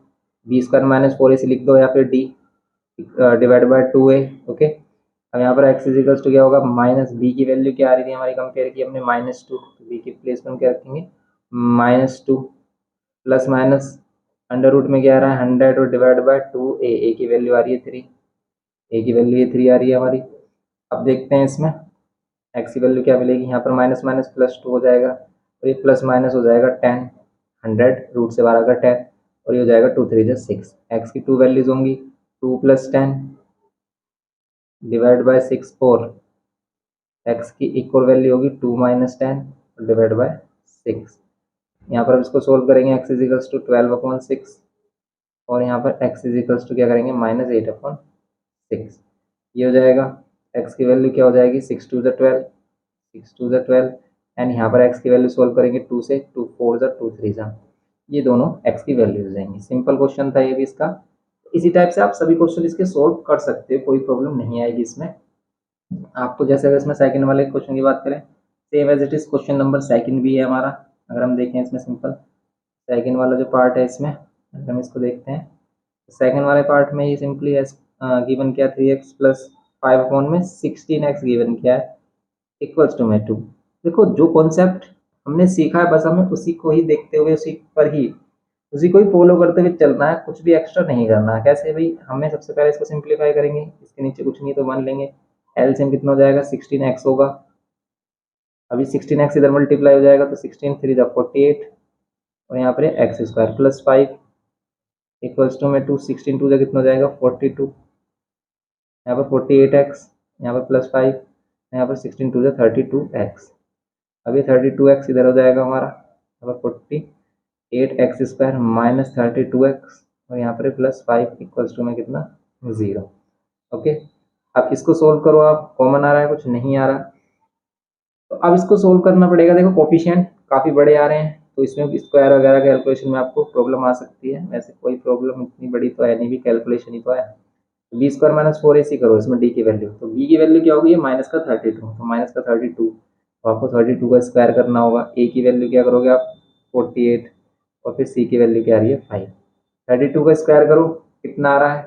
S1: b² - 4ac लिख दो, या फिर d divide by 2a। Okay, अब यहाँ पर x इज इक्वल्स टू क्या होगा, -b की वैल्यू क्या आ रही थी हमारी, कंपेयर की हमने -2, b की प्लेस में क्या रखेंगे -2 प्लस माइनस अंडर रूट में क्या आ रहा है 100 और डिवाइड बाय 2a। a की वैल्यू आ रही है 3, a की वैल्यू ये 3 आ रही है हमारी। अब देखते हैं इसमें x की वैल्यू क्या मिलेगी, यहाँ पर माइनस माइनस +2 हो जाएगा और ये प्लस माइनस हो जाएगा 10, 100 रूट से 12 का 10 और ये हो जाएगा 2 3 6। x की 2 वैल्यूज होंगी 2 + 10 डिवाइड बाय 6 4, x की एक और वैल्यू होगी 2 - 10 डिवाइड बाय 6। यहाँ पर अब इसको सोल्व करेंगे, x इज इक्वल्स टू 12/6 और यहाँ पर x इज इक्वल्स टू क्या करेंगे -8/6, ये हो जाएगा। x की वैल्यू क्या हो जाएगी 6 2 12, 6 2 12 एंड यहाँ पर x की वैल्यू सोल्व करेंगे 2 से, 2 4 2 3, ये दोनों x की वैल्यू हो जाएंगी। सिंपल क्वेश्चन था ये भी इसका। इसी टाइप से आप सभी क्वेश्चन इसके सोल्व कर सकते हो, कोई प्रॉब्लम नहीं आएगी इसमें आपको। जैसे अगर इसमें सेकंड वाले क्वेश्चन की बात करें, same as it is question number second भी है हमारा। अगर हम देखें इसमें सिंपल सेकंड वाला जो पार्ट है इसमें, अगर हम इसको देखते हैं सेकंड वाले पार्ट में ये सिंपली गिवन किया 3x + 5/16x गिवन किया है इक्वल्स टू में 2। देखो जो कॉन्सेप्ट हमने सीखा है बस हमें उसी को ही देखते हुए उसी पर ही उसी को ही फॉलो करते हुए चलना है, कुछ भी एक्स्ट्रा नहीं करना है। कैसे भाई, हमें सबसे पहले इसको सिंप्लीफाई करेंगे, इसके नीचे कुछ नहीं तो 1 लेंगे, एलसीएम कितना हो जाएगा 16x होगा। अभी 16x इधर मल्टीप्लाई हो जाएगा तो 16 3 48 और यहाँ पर x² + 5 इक्वल्स टू में 2, 16 2 कितना हो जाएगा 42, यहाँ पर 48x, यहाँ पर +5, यहाँ पर 16 2 32x। अभी 32x इधर हो जाएगा हमारा, यहाँ पर 48x² - 32x और यहाँ पर +5 इक्वल्स टू में कितना 0। ओके, अब इसको सोल्व करो आप, कॉमन आ रहा है कुछ नहीं आ रहा, तो अब इसको सोल्व करना पड़ेगा। देखो कोफिशिएंट काफ़ी बड़े आ रहे हैं तो इसमें स्क्वायर वगैरह कैलकुलेशन में आपको प्रॉब्लम आ सकती है। वैसे कोई प्रॉब्लम इतनी बड़ी तो है नहीं, भी कैलकुलेशन ही तो है। b² - 4ac करो इसमें d की वैल्यू, तो b की वैल्यू क्या होगी -32, तो -32 तो आपको 32 का स्क्वायर करना होगा। a की वैल्यू क्या करोगे आप 48 और फिर c की वैल्यू क्या आ रही है 5। 32 का स्क्वायर करो कितना आ रहा है,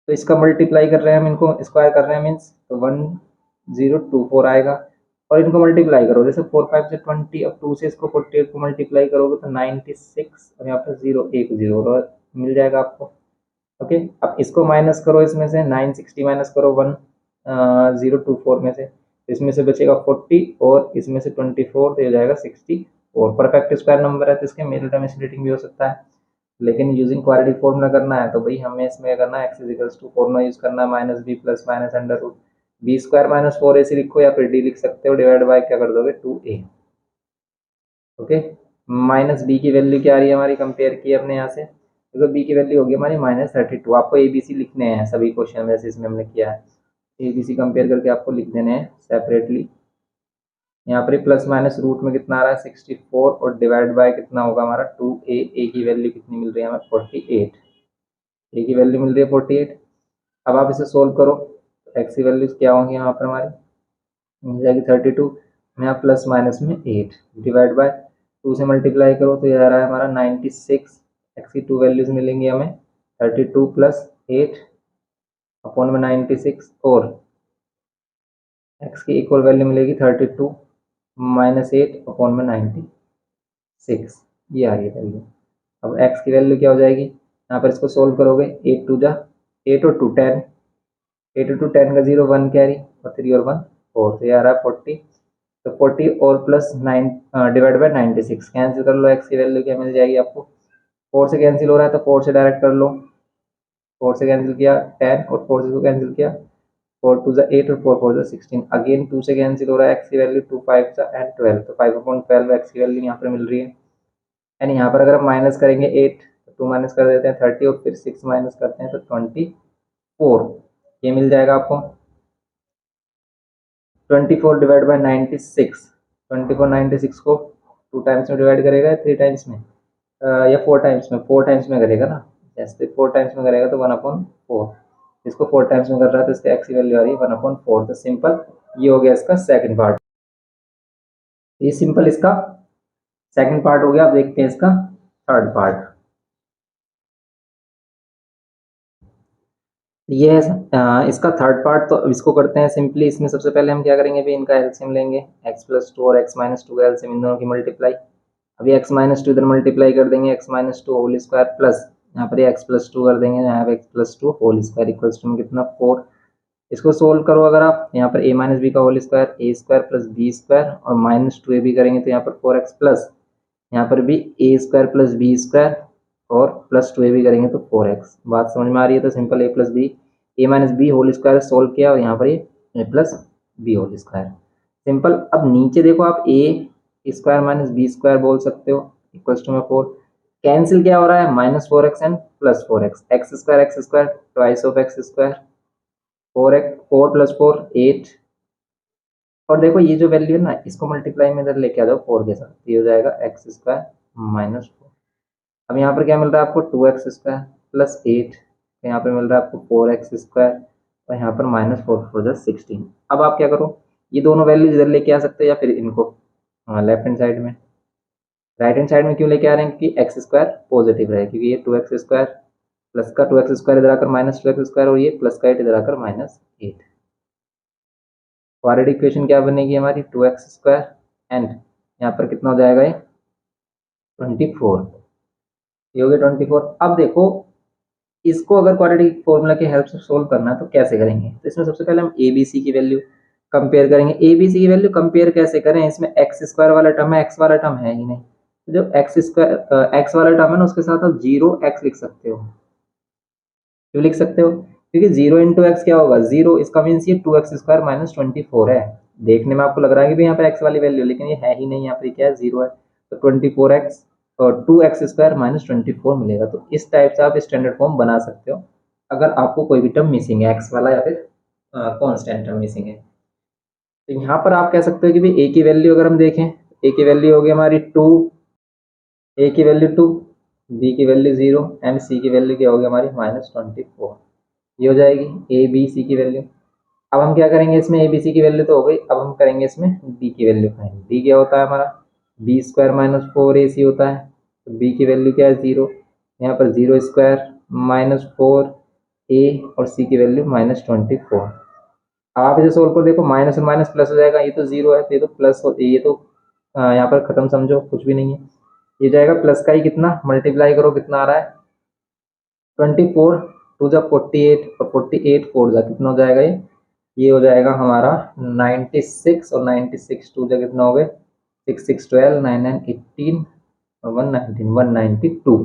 S1: तो इसका मल्टीप्लाई कर रहे हैं हम, इनको स्क्वायर कर रहे हैं मीन्स तो 1024 आएगा। और इनको मल्टीप्लाई करो, जैसे 4 5 से 20, अब 2 से इसको 48 को मल्टीप्लाई करोगे तो 96 और यहाँ पर 0 1 0 और मिल जाएगा आपको। ओके, अब इसको माइनस करो, इसमें से 960 माइनस करो 1024 में से, इसमें से बचेगा 40 और इसमें से 24 तो हो जाएगा 60 और परफेक्ट स्क्वायर नंबर है तो इसके मेल टर्म स्प्लिटिंग भी हो सकता है। लेकिन यूजिंग क्वाड्रेटिक फॉर्मूला करना है तो भाई हमें इसमें करना है x इज फॉर्मूला यूज करना है -b plus minus under root b² - 4ac लिखो या फिर d लिख सकते हो, डिवाइड बाय क्या कर दोगे 2a। ओके, -b की वैल्यू क्या आ रही है हमारी, कंपेयर की हमने यहाँ से, देखो b की वैल्यू होगी हमारी -32। आपको ABC लिखने हैं सभी क्वेश्चन में, इसमें हमने किया है ABC कंपेयर करके आपको लिख देने हैं सेपरेटली। यहाँ पर प्लस माइनस रूट में कितना आ रहा है 64 और डिवाइड बाय कितना होगा हमारा 2a। ए की वैल्यू कितनी मिल रही है हमें 48, ए की वैल्यू मिल रही है 48। अब आप इसे सोल्व करो, एक्स की वैल्यूज क्या होंगी यहाँ पर हमारी, मिल जाएगी 32, यहाँ प्लस माइनस में 8 डिवाइड बाय 2 से मल्टीप्लाई करो तो ये आ रहा है हमारा 96। एक्स की 2 वैल्यूज मिलेंगी हमें 32 प्लस 8 अपॉन में 96, और एक्स की एक और वैल्यू मिलेगी 32 माइनस 8 अपॉन में 96, ये आ रही है वैल्यू। अब एक्स की वैल्यू क्या हो जाएगी, यहाँ पर इसको सोल्व करोगे 8 टू जा 8 और 2 10, 8 और 2 10 का 0 1 कैरी और 3 और 1 4, तो ये आ रहा है 40। तो 40 और प्लस 9 डिवाइड बाय 96 कैंसिल कर लो, एक्स की वैल्यू क्या मिल जाएगी आपको, 4 से कैंसिल हो रहा है तो 4 से डायरेक्ट कर लो, 4 से कैंसिल किया 10 और 4 से कैंसिल किया 4 टू 8 और 4 4 16, अगेन 2 से कैंसिल हो रहा है, एक्स की वैल्यू 2 5 एंड 12, तो 5/12 एक्स की वैल्यू यहाँ पर मिल रही है। एंड यहाँ पर अगर हम माइनस करेंगे 8 तो 2 माइनस कर देते हैं 30 और फिर 6 माइनस करते हैं तो 24, ये मिल जाएगा आपको 24 डिवाइड बाय 96। 24 96 को 2 टाइम्स में डिवाइड करेगा 3 टाइम्स में या 4 टाइम्स में, 4 टाइम्स में करेगा ना, जैसे 4 टाइम्स में करेगा तो 1/4, इसको 4 टाइम्स में कर रहा है तो इसका एक्स की वैल्यू आ रही है 1/4। तो सिंपल ये हो गया इसका सेकंड पार्ट, ये सिंपल इसका सेकंड पार्ट हो गया। अब देखते हैं इसका थर्ड पार्ट। ये है इसका थर्ड पार्ट, तो अब इसको करते हैं सिंपली। इसमें सबसे पहले हम क्या करेंगे भी, इनका एलसीएम लेंगे, x प्लस 2 और x माइनस 2 का एलसीएम इन दोनों की मल्टीप्लाई। अभी x माइनस 2 इधर मल्टीप्लाई कर देंगे, x minus 2 whole square plus यहाँ पर x प्लस 2 कर देंगे, यहाँ पर x plus 2 whole square equals to में कितना 4। इसको सोल्व करो अगर आप, यहाँ पर a माइनस बी का whole square a square plus b square और माइनस 2a भी करेंगे तो यहाँ पर 4x प्लस यहाँ पर भी a square plus b square और प्लस 2a भी करेंगे तो 4x। बात समझ में आ रही है, तो simple a plus b a minus b whole square solve किया और यहाँ पर ये a plus b whole square simple. अब नीचे देखो आप a square minus b square बोल सकते हो इक्वल्स टू में 4, कैंसिल क्या हो रहा है -4x and plus 4x, x square twice of x square 4x 4 plus 4 8, और देखो ये जो वैल्यू है ना इसको मल्टीप्लाई में इधर लेके आ जाओ 4 के साथ, ये हो जाएगा एक्स स्क्वायर माइनस 4। अब यहाँ पर क्या मिल रहा है आपको 2x स्क्वायर प्लस 8, यहाँ पर मिल रहा है आपको 4x स्क्वायर और यहाँ पर -4 16। अब आप क्या करो, ये दोनों वैल्यूज इधर लेके आ सकते हो या फिर इनको लेफ्ट हैंड साइड में, राइट हैंड साइड में क्यों लेके आ रहे हैं कि एक्स स्क्वायर पॉजिटिव रहे, क्योंकि ये 2x स्क्वायर प्लस का 2x स्क्वायर इधर आकर -2x स्क्वायर और ये प्लस का 8 इधर आकर -8। क्वाड्रेटिक इक्वेशन क्या बनेगी हमारी 2x स्क्वायर एंड यहाँ पर कितना हो जाएगा ये 24, ये हो गया 24। अब देखो इसको अगर क्वाड्रेटिक फॉर्मूला के हेल्प से सोल्व करना है तो कैसे करेंगे, तो इसमें सबसे पहले हम ए बी सी की वैल्यू कंपेयर करेंगे। ए बी सी की वैल्यू कंपेयर कैसे करें, इसमें एक्स स्क्वायर वाला टर्म है, एक्स वाला टर्म है ही नहीं, तो जो एक्स स्क्वायर एक्स वाला टर्म है ना उसके साथ आप 0x लिख सकते हो। क्यों लिख सकते हो, क्योंकि 0 इंटू एक्स क्या होगा 0, इसका मीन्स ये 2x स्क्वायर माइनस 24 है। देखने में आपको लग रहा है कि भाई यहाँ पर एक्स वाली वैल्यू, लेकिन ये है ही नहीं, यहाँ पर क्या है 0 है, तो 24x और 2x स्क्वायर माइनस 24 मिलेगा। तो इस टाइप से आप स्टैंडर्ड फॉर्म बना सकते हो अगर आपको कोई भी टर्म मिसिंग है, एक्स वाला या फिर कॉन्स्टेंट टर्म मिसिंग है। तो यहाँ पर आप कह सकते हो कि भाई ए की वैल्यू अगर हम देखें, ए की वैल्यू होगी हमारी 2, ए की वैल्यू 2, बी की वैल्यू 0 एंड सी की वैल्यू क्या होगी हमारी -24, ये हो जाएगी ए बी सी की वैल्यू। अब हम क्या करेंगे इसमें, ए बी सी की वैल्यू तो हो गई, अब हम करेंगे इसमें डी की वैल्यू फाइंड। डी क्या होता है हमारा बी स्क्वायर माइनस 4ac होता है, तो बी की वैल्यू क्या है 0, यहाँ पर 0 स्क्वायर -4a और सी की वैल्यू -24। आप इसे सोल्व कर देखो, माइनस और माइनस प्लस हो जाएगा, ये तो 0 है तो ये तो प्लस हो, ये तो यहाँ पर खत्म समझो, कुछ भी नहीं है, ये जाएगा प्लस का ही कितना मल्टीप्लाई करो कितना आ रहा है 24 2 जा 48 और 48 4 जा कितना हो जाएगा ये हो जाएगा हमारा 96 और 96 2 जा कितना हो गए 6 6 12 9 9 18 और 119 192।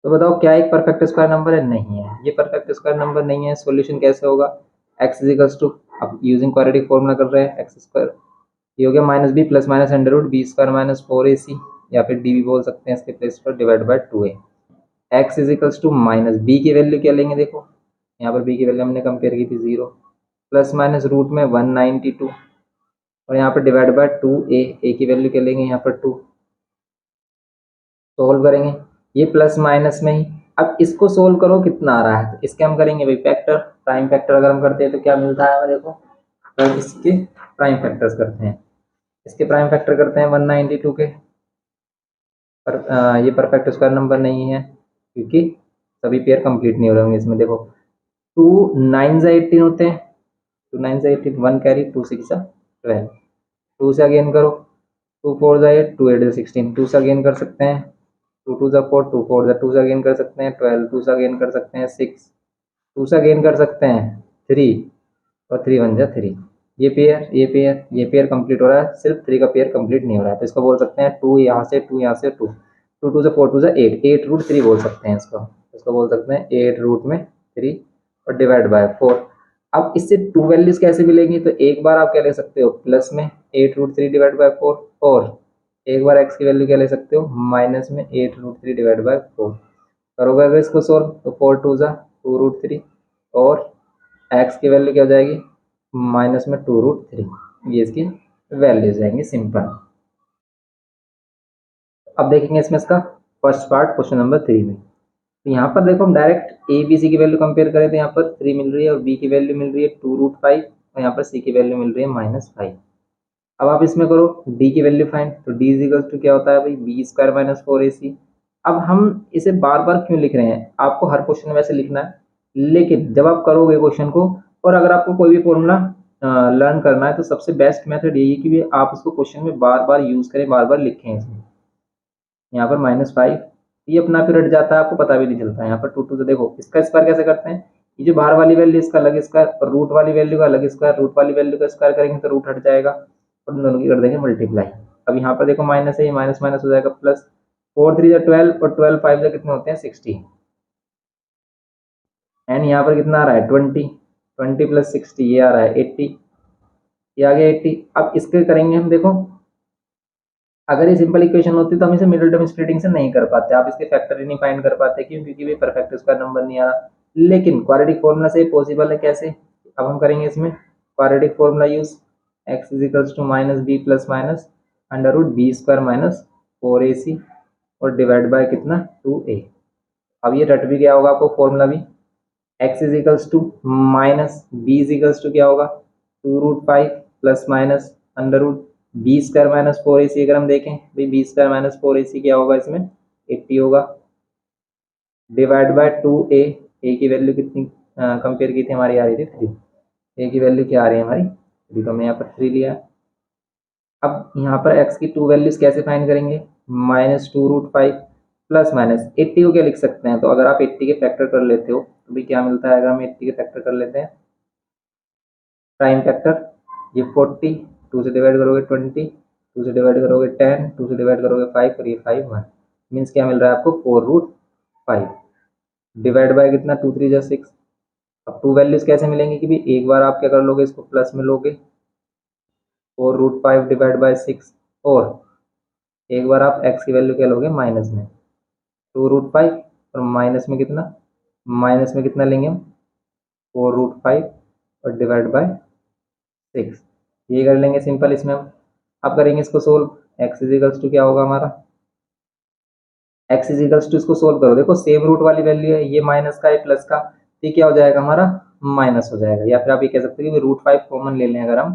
S1: तो बताओ क्या एक परफेक्ट स्क्वायर नंबर है, नहीं है, ये परफेक्ट स्क्वायर नंबर नहीं है। सॉल्यूशन कैसे होगा, x इजिकल्स टू, अब यूजिंग क्वाड्रेटिक फॉर्मूला कर रहे हैं एक्स स्क्वायर, ये हो गया minus b plus minus under root b square minus 4ac या फिर डी भी बोल सकते हैं इसके प्लेस पर, divide by 2a। X equals to minus b की वैल्यू क्या लेंगे, देखो यहाँ पर बी की वैल्यू हमने कंपेयर की थी 0 प्लस माइनस रूट में 192 और यहाँ पर डिवाइड बाय 2a, a की वैल्यू क्या लेंगे यहाँ पर 2, सोल्व करेंगे ये प्लस माइनस में ही। अब इसको सोल्व करो कितना आ रहा है, तो इसके हम करेंगे भाई फैक्टर, प्राइम फैक्टर अगर हम करते हैं तो क्या मिलता है हमें, देखो अगर इसके प्राइम फैक्टर्स करते हैं, इसके प्राइम फैक्टर करते हैं 192 के, पर ये परफेक्ट स्क्वायर नंबर नहीं है क्योंकि सभी पेयर कंप्लीट नहीं हो रहे होंगे इसमें। देखो 2 9 18 होते हैं, 2 9 18, 1 कैरी, 2 6 12, 2 से अगेन करो, 2 4 8, 2 8 16, 2 से अगेन कर सकते हैं, 2 2 4, 2 4 2 से अगेन कर सकते हैं 12, 2 से अगेन कर सकते हैं 6, 2 से अगेन कर सकते हैं 3, और 3 1 3। ये पेयर कंप्लीट हो रहा है, सिर्फ 3 का पेयर कंप्लीट नहीं हो रहा है, तो इसको बोल सकते हैं 2 यहाँ से 2 यहाँ से 2, 2 2 से 4 2 से 8, 8 रूट 3 बोल सकते हैं इसको बोल सकते हैं 8 रूट में 3 और डिवाइड बाय 4। अब इससे 2 वैल्यूज कैसे मिलेंगी, तो एक बार आप क्या ले सकते हो प्लस में 8 रूट 3 डिवाइड बाय 4, और एक बार x की वैल्यू क्या ले सकते हो माइनस में 8 रूट 3 डिवाइड बाय 4। करोगे अगर इसको सोल्व तो 4 2 2 रूट 3, और x की वैल्यू क्या हो जाएगी माइनस में 2 रूट 3, ये इसकी वैल्यूज जाएंगी सिंपल। अब देखेंगे इसमें इसका फर्स्ट पार्ट क्वेश्चन नंबर 3 में, तो यहाँ पर देखो हम डायरेक्ट ए बी सी की वैल्यू कंपेयर करें तो यहाँ पर 3 मिल रही है, और बी की वैल्यू मिल रही है 2 रूट 5, और यहाँ पर सी की वैल्यू मिल रही है -5। अब आप इसमें करो डी की वैल्यू फाइंड, तो डी इज इक्वल टू क्या होता है भाई बी स्क्वायर माइनस 4ac। अब हम इसे बार बार क्यों लिख रहे हैं, आपको हर क्वेश्चन में वैसे लिखना है, लेकिन जब आप करोगे क्वेश्चन को और अगर आपको कोई भी फॉर्मूला लर्न करना है तो सबसे बेस्ट मेथड यही है कि आप उसको क्वेश्चन में बार बार यूज करें, बार बार लिखें। इसमें यहाँ पर -5 ये अपना फिर हट जाता है, आपको पता भी नहीं चलता। यहाँ पर 2 2 से देखो इसका स्क्वायर कैसे करते हैं, ये जो बाहर वाली वैल्यू इसका अलग स्क्वायर और रूट वाली वैल्यू का अलग स्क्वायर, रूट वाली वैल्यू का स्क्वायर करेंगे तो रूट हट जाएगा और दोनों की कर देंगे मल्टीप्लाई। अब यहाँ पर देखो माइनस है, ये माइनस माइनस हो जाएगा प्लस, 4 3 12 और 12 5 कितने होते हैं 60, एंड यहाँ पर कितना आ रहा है 20, 20 प्लस 60 ये आ रहा है 80, ये आ गया 80। अब इसके करेंगे हम, देखो अगर ये सिंपल इक्वेशन होती तो हम इसे मिडिल टर्म स्प्लिटिंग से नहीं कर पाते, आप इसके फैक्टर ही नहीं फाइंड कर पाते, क्यों, क्योंकि भी परफेक्ट स्क्वायर नंबर नहीं आ रहा। लेकिन क्वाड्रेटिक फॉर्मूला से पॉसिबल है, कैसे, अब हम करेंगे इसमें quadratic formula use, x is equals to minus b plus minus under root b square minus 4ac और डिवाइड बाय कितना 2a। अब ये रट भी क्या होगा आपको फॉर्मूला भी, x is equals to minus b is equals to क्या होगा 2 root 5 plus minus under root b square minus 4ac। अगर हम देखें भाई बी स्क्वायर माइनस 4ac क्या होगा इसमें 80 होगा, डिवाइड बाय 2a, a की वैल्यू कितनी कंपेयर की थी हमारी आ रही थी 3, a की वैल्यू क्या आ रही है हमारी 3, तो हमने यहाँ पर 3 लिया। अब यहाँ पर x की 2 वैल्यूज कैसे फाइंड करेंगे, -2 रूट 5 प्लस माइनस 80 को क्या लिख सकते हैं, तो अगर आप 80 के फैक्टर कर लेते हो तो भाई क्या मिलता है, अगर हम 80 के फैक्टर कर लेते हैं प्राइम फैक्टर, ये 40, 2 से डिवाइड करोगे 20, 2 से डिवाइड करोगे 10, 2 से डिवाइड करोगे 5 और ये 5 1, मीन्स क्या मिल रहा है आपको 4 रूट 5 डिवाइड बाय कितना 2 3 जा 6। अब 2 वैल्यूज कैसे मिलेंगी कि भी एक बार आप क्या कर लोगे इसको प्लस में लोगे 4 रूट 5 डिवाइड बाय 6, और एक बार आप x की वैल्यू क्या लोगे माइनस में 2 रूट 5 और माइनस में कितना लेंगे हम 4 रूट 5 और डिवाइड बाय 6, ये कर लेंगे सिंपल। इसमें हम अब करेंगे इसको solve, x is equals to क्या होगा हमारा, x इज इक्वल्स टू इसको सोल्व करो, देखो सेम रूट वाली वैल्यू है, ये माइनस का है प्लस का, तो ये क्या हो जाएगा हमारा माइनस हो जाएगा, या फिर आप ये कह सकते हैं कि रूट 5 कॉमन ले लें अगर हम,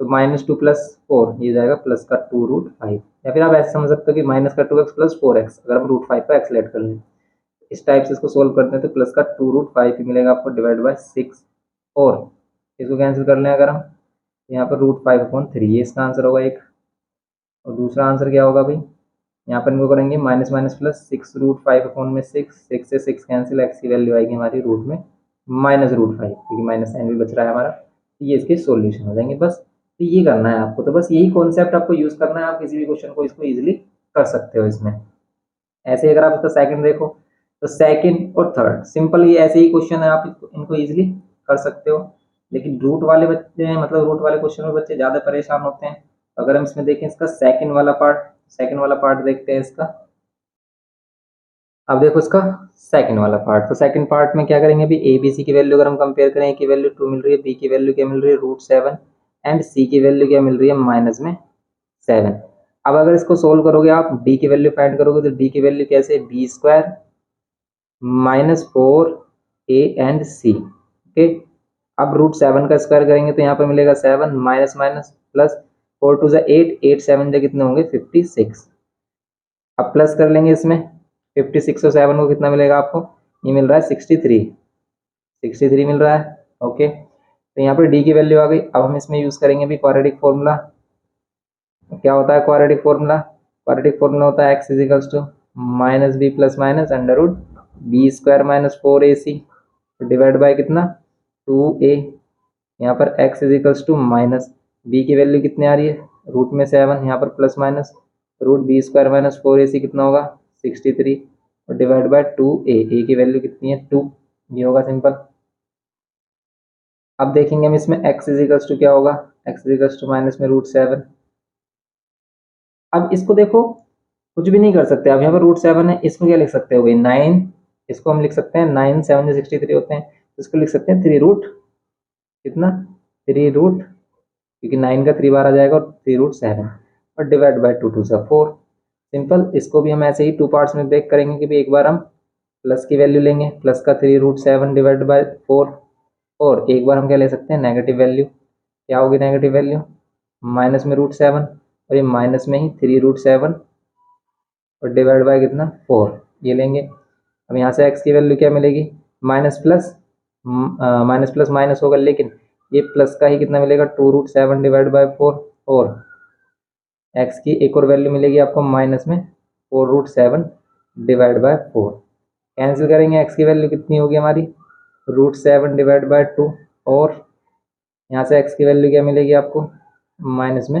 S1: तो -2 प्लस 4 ये जाएगा प्लस का 2 रूट 5, या फिर आप ऐसे समझ सकते हो कि माइनस का 2x प्लस 4x, अगर हम रूट 5 का x लेट कर लें इस टाइप से इसको सोल्व करते हैं तो प्लस का 2 रूट 5 मिलेगा आपको डिवाइड बाय 6, और इसको कैंसिल कर लें अगर हम, यहाँ पर रूट 5/3 ये इसका आंसर होगा एक, और दूसरा आंसर क्या होगा भाई, यहाँ पर इनको करेंगे माइनस माइनस प्लस 6 रूट 5/6, 6 से 6 कैंसिल, x की वैल्यू आएगी हमारी रूट में -√5 क्योंकि माइनस साइन भी बच रहा है हमारा, तो ये इसके सॉल्यूशन हो जाएंगे बस। तो ये करना है आपको, तो बस यही कॉन्सेप्ट आपको यूज करना है, आप किसी भी क्वेश्चन को इसको इजीली कर सकते हो इसमें। ऐसे अगर आप इसका सेकंड देखो तो सेकंड और थर्ड सिंपल ये ऐसे ही क्वेश्चन है, आप इनको इजीली कर सकते हो, लेकिन रूट वाले बच्चे मतलब रूट वाले क्वेश्चन में बच्चे ज़्यादा परेशान होते हैं। तो अगर हम इसमें देखें इसका सेकंड वाला पार्ट देखते हैं इसका। अब देखो इसका सेकंड वाला पार्ट, तो सेकंड पार्ट में क्या करेंगे अभी, ए बी सी की वैल्यू अगर हम कंपेयर करें, ए की वैल्यू 2 मिल रही है, बी की वैल्यू क्या मिल रही है √7, एंड सी की वैल्यू क्या मिल रही है माइनस में 7। अब अगर इसको सोल्व करोगे आप डी की वैल्यू फाइंड करोगे तो डी की वैल्यू कैसे b square -4 a and c. Okay, अब √7 का स्क्वायर करेंगे तो यहाँ पर मिलेगा 7 माइनस माइनस प्लस 4 टू 8, 8 7 जो कितने होंगे 56। अब प्लस कर लेंगे इसमें 56 और 7 को कितना मिलेगा आपको, ये मिल रहा है 63 मिल रहा है। ओके, तो यहाँ पर डी की वैल्यू आ गई। अब हम इसमें यूज करेंगे भी क्वाड्रेटिक फॉर्मूला। क्या होता है क्वाड्रेटिक फॉर्मूला? क्वाड्रेटिक फॉर्मूला होता है x equals to minus b plus minus under root b square minus 4ac divide by कितना 2a। यहाँ पर x equals to minus b की वैल्यू कितनी आ रही है रूट में 7, यहाँ पर plus minus root b square minus 4ac कितना होगा 63 और डिवाइड बाय 2a। a की वैल्यू कितनी है 2, ये होगा सिंपल। अब देखेंगे हम इसमें x इजिकल्स टू क्या होगा, x इजिकल्स टू माइनस में √7। अब इसको देखो कुछ भी नहीं कर सकते, अब यहाँ पर √7 है, इसको क्या लिख सकते हो भाई 9, इसको हम लिख सकते हैं 9 7 जो 63 होते हैं, इसको लिख सकते हैं 3 रूट कितना 3 रूट, क्योंकि 9 का 3 बार आ जाएगा और 3√7 और डिवाइड बाय 2 2 से 4। सिंपल, इसको भी हम ऐसे ही 2 पार्ट्स में ब्रेक करेंगे कि भाई एक बार हम प्लस की वैल्यू लेंगे, प्लस का 3√7 डिवाइड बाय 4, और एक बार हम क्या ले सकते हैं नेगेटिव वैल्यू। क्या होगी नेगेटिव वैल्यू माइनस में √7 और ये माइनस में ही 3√7 और डिवाइड बाय कितना 4, ये लेंगे। अब यहाँ से x की वैल्यू क्या मिलेगी माइनस प्लस माइनस होगा, लेकिन ये प्लस का ही कितना मिलेगा 2√7 डिवाइड बाय 4, और x की एक और वैल्यू मिलेगी आपको माइनस में 4√7 डिवाइड बाय 4। कैंसिल करेंगे x की वैल्यू कितनी होगी हमारी √7 डिवाइड बाय 2, और यहाँ से x की वैल्यू क्या मिलेगी आपको माइनस में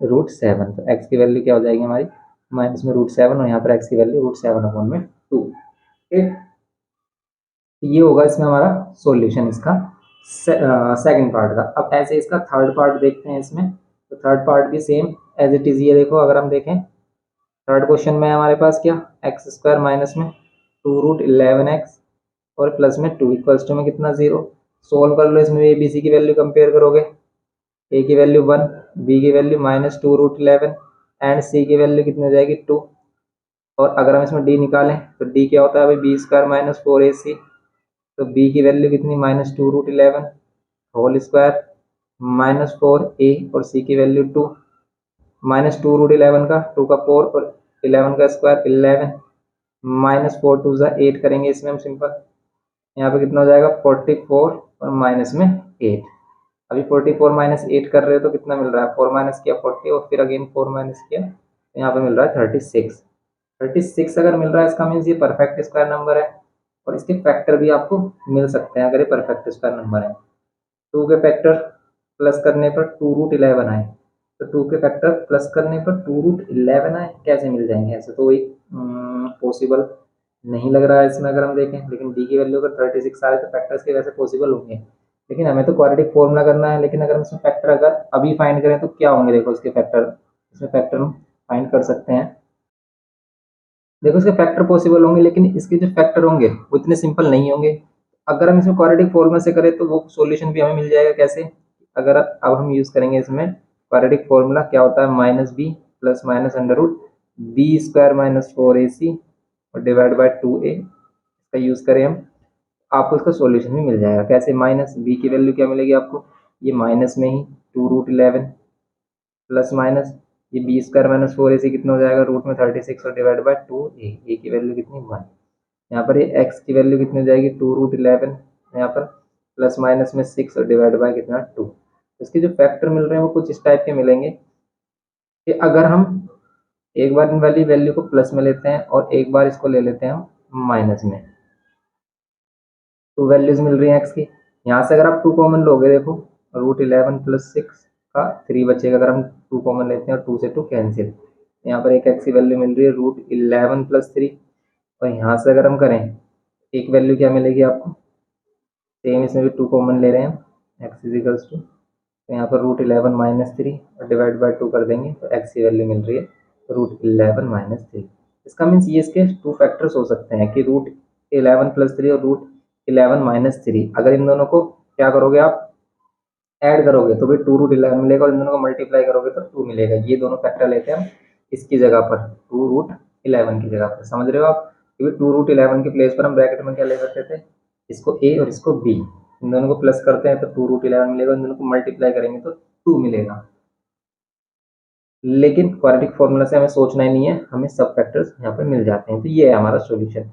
S1: √7। तो x की वैल्यू क्या हो जाएगी हमारी माइनस में √7 और यहाँ पर x की वैल्यू √7/2। ठीक, ये होगा इसमें हमारा सॉल्यूशन इसका सेकंड पार्ट का। अब ऐसे इसका थर्ड पार्ट देखते हैं इसमें, तो थर्ड पार्ट भी सेम एज इट इज। ये देखो अगर हम देखें थर्ड क्वेश्चन में हमारे पास क्या x² माइनस में 2√11x और प्लस में 2 इक्वल्स टू में कितना 0। सोल्व कर लो, इसमें ABC की वैल्यू कंपेयर करोगे, a की वैल्यू 1, b की वैल्यू -2√11 एंड c की वैल्यू कितनी हो जाएगी 2। और अगर हम इसमें d निकालें तो d क्या होता है भाई b² माइनस 4ac, तो b की वैल्यू कितनी -2√11 होल स्क्वायर -4a और c की वैल्यू 2, -2√11 का 2 का 4 और 11 का स्क्वायर 11, -4 2 8 करेंगे इसमें हम सिंपल, यहाँ पे कितना हो जाएगा 44 और माइनस में 8। अभी 44 माइनस 8 कर रहे हो तो कितना मिल रहा है 4 माइनस किया 40 और फिर अगेन 4 माइनस किया, तो यहाँ पे मिल रहा है 36 अगर मिल रहा है इसका मीन्स ये परफेक्ट स्क्वायर नंबर है, और इसके फैक्टर भी आपको मिल सकते हैं अगर ये परफेक्ट स्क्वायर नंबर है। 2 के फैक्टर प्लस करने पर 2√11 आए, तो 2 के फैक्टर प्लस करने पर 2√11 आए, कैसे मिल जाएंगे ऐसे, तो वही पॉसिबल नहीं लग रहा है इसमें अगर हम देखें। लेकिन डी की वैल्यू अगर 36 आ रहे तो फैक्टर्स के वैसे पॉसिबल होंगे, लेकिन हमें तो क्वाड्रेटिक फॉर्मूला करना है। लेकिन अगर हम इसमें फैक्टर अगर अभी फाइंड करें तो क्या होंगे, देखो इसके फैक्टर, इसमें फैक्टर हम फाइंड कर सकते हैं। देखो इसके फैक्टर पॉसिबल होंगे, लेकिन इसके जो फैक्टर होंगे वो इतने सिंपल नहीं होंगे। अगर हम इसमें क्वाड्रेटिक फॉर्मूला से करें तो वो सॉल्यूशन भी हमें मिल जाएगा। कैसे, अगर अब हम यूज करेंगे इसमें क्वाड्रेटिक फॉर्मूला, क्या होता है -b plus minus under root b² minus 4ac और डिवाइड बाय 2a, इसका यूज करें हम, आपको इसका सॉल्यूशन भी मिल जाएगा। कैसे, माइनस बी की वैल्यू क्या मिलेगी आपको, ये माइनस में ही 2√11 प्लस माइनस ये b² माइनस 4ac कितना हो जाएगा रूट में 36 और डिवाइड बाय 2a, a की वैल्यू कितनी 1। यहाँ पर ये x की वैल्यू कितनी हो जाएगी 2√11, यहाँ पर प्लस माइनस में 6 और डिवाइड बाय कितना 2। इसके जो फैक्टर मिल रहे हैं वो कुछ इस टाइप के मिलेंगे कि अगर हम एक बार इन वाली वैल्यू को प्लस में लेते हैं और एक बार इसको ले लेते हैं हम माइनस में, टू वैल्यूज मिल रही हैं x की। यहाँ से अगर आप 2 कॉमन लोगे, देखो √11 प्लस 6 का 3 बचेगा, अगर हम 2 कॉमन लेते हैं और 2 से 2 कैंसिल, यहाँ पर एक x की वैल्यू मिल रही है √11 प्लस 3, और यहाँ से अगर हम करें एक वैल्यू क्या मिलेगी आपको, सेम इसमें भी 2 कॉमन ले रहे हैं x इजिकल्स टू, तो यहाँ पर √11 माइनस 3 और डिवाइड बाय 2 कर देंगे तो x की वैल्यू मिल रही है √11 माइनस 3। इसका मीन्स ये इसके 2 फैक्टर्स हो सकते हैं कि √11 प्लस 3 और √11 माइनस 3। अगर इन दोनों को क्या करोगे आप ऐड करोगे तो भी 2√11 मिलेगा और इन दोनों को मल्टीप्लाई करोगे तो 2 मिलेगा। ये दोनों फैक्टर लेते हैं हम इसकी जगह पर, 2√11 की जगह पर। समझ रहे हो आप? क्योंकि 2√11 के प्लेस पर हम ब्रैकेट में क्या ले सकते थे, इसको ए और इसको बी, इन दोनों को प्लस करते हैं तो 2√11 मिलेगा, इन दोनों को मल्टीप्लाई करेंगे तो 2 मिलेगा। लेकिन क्वाड्रेटिक फॉर्मूला से हमें सोचना ही नहीं है, हमें सब फैक्टर्स यहाँ पर मिल जाते हैं। तो ये है हमारा सॉल्यूशन।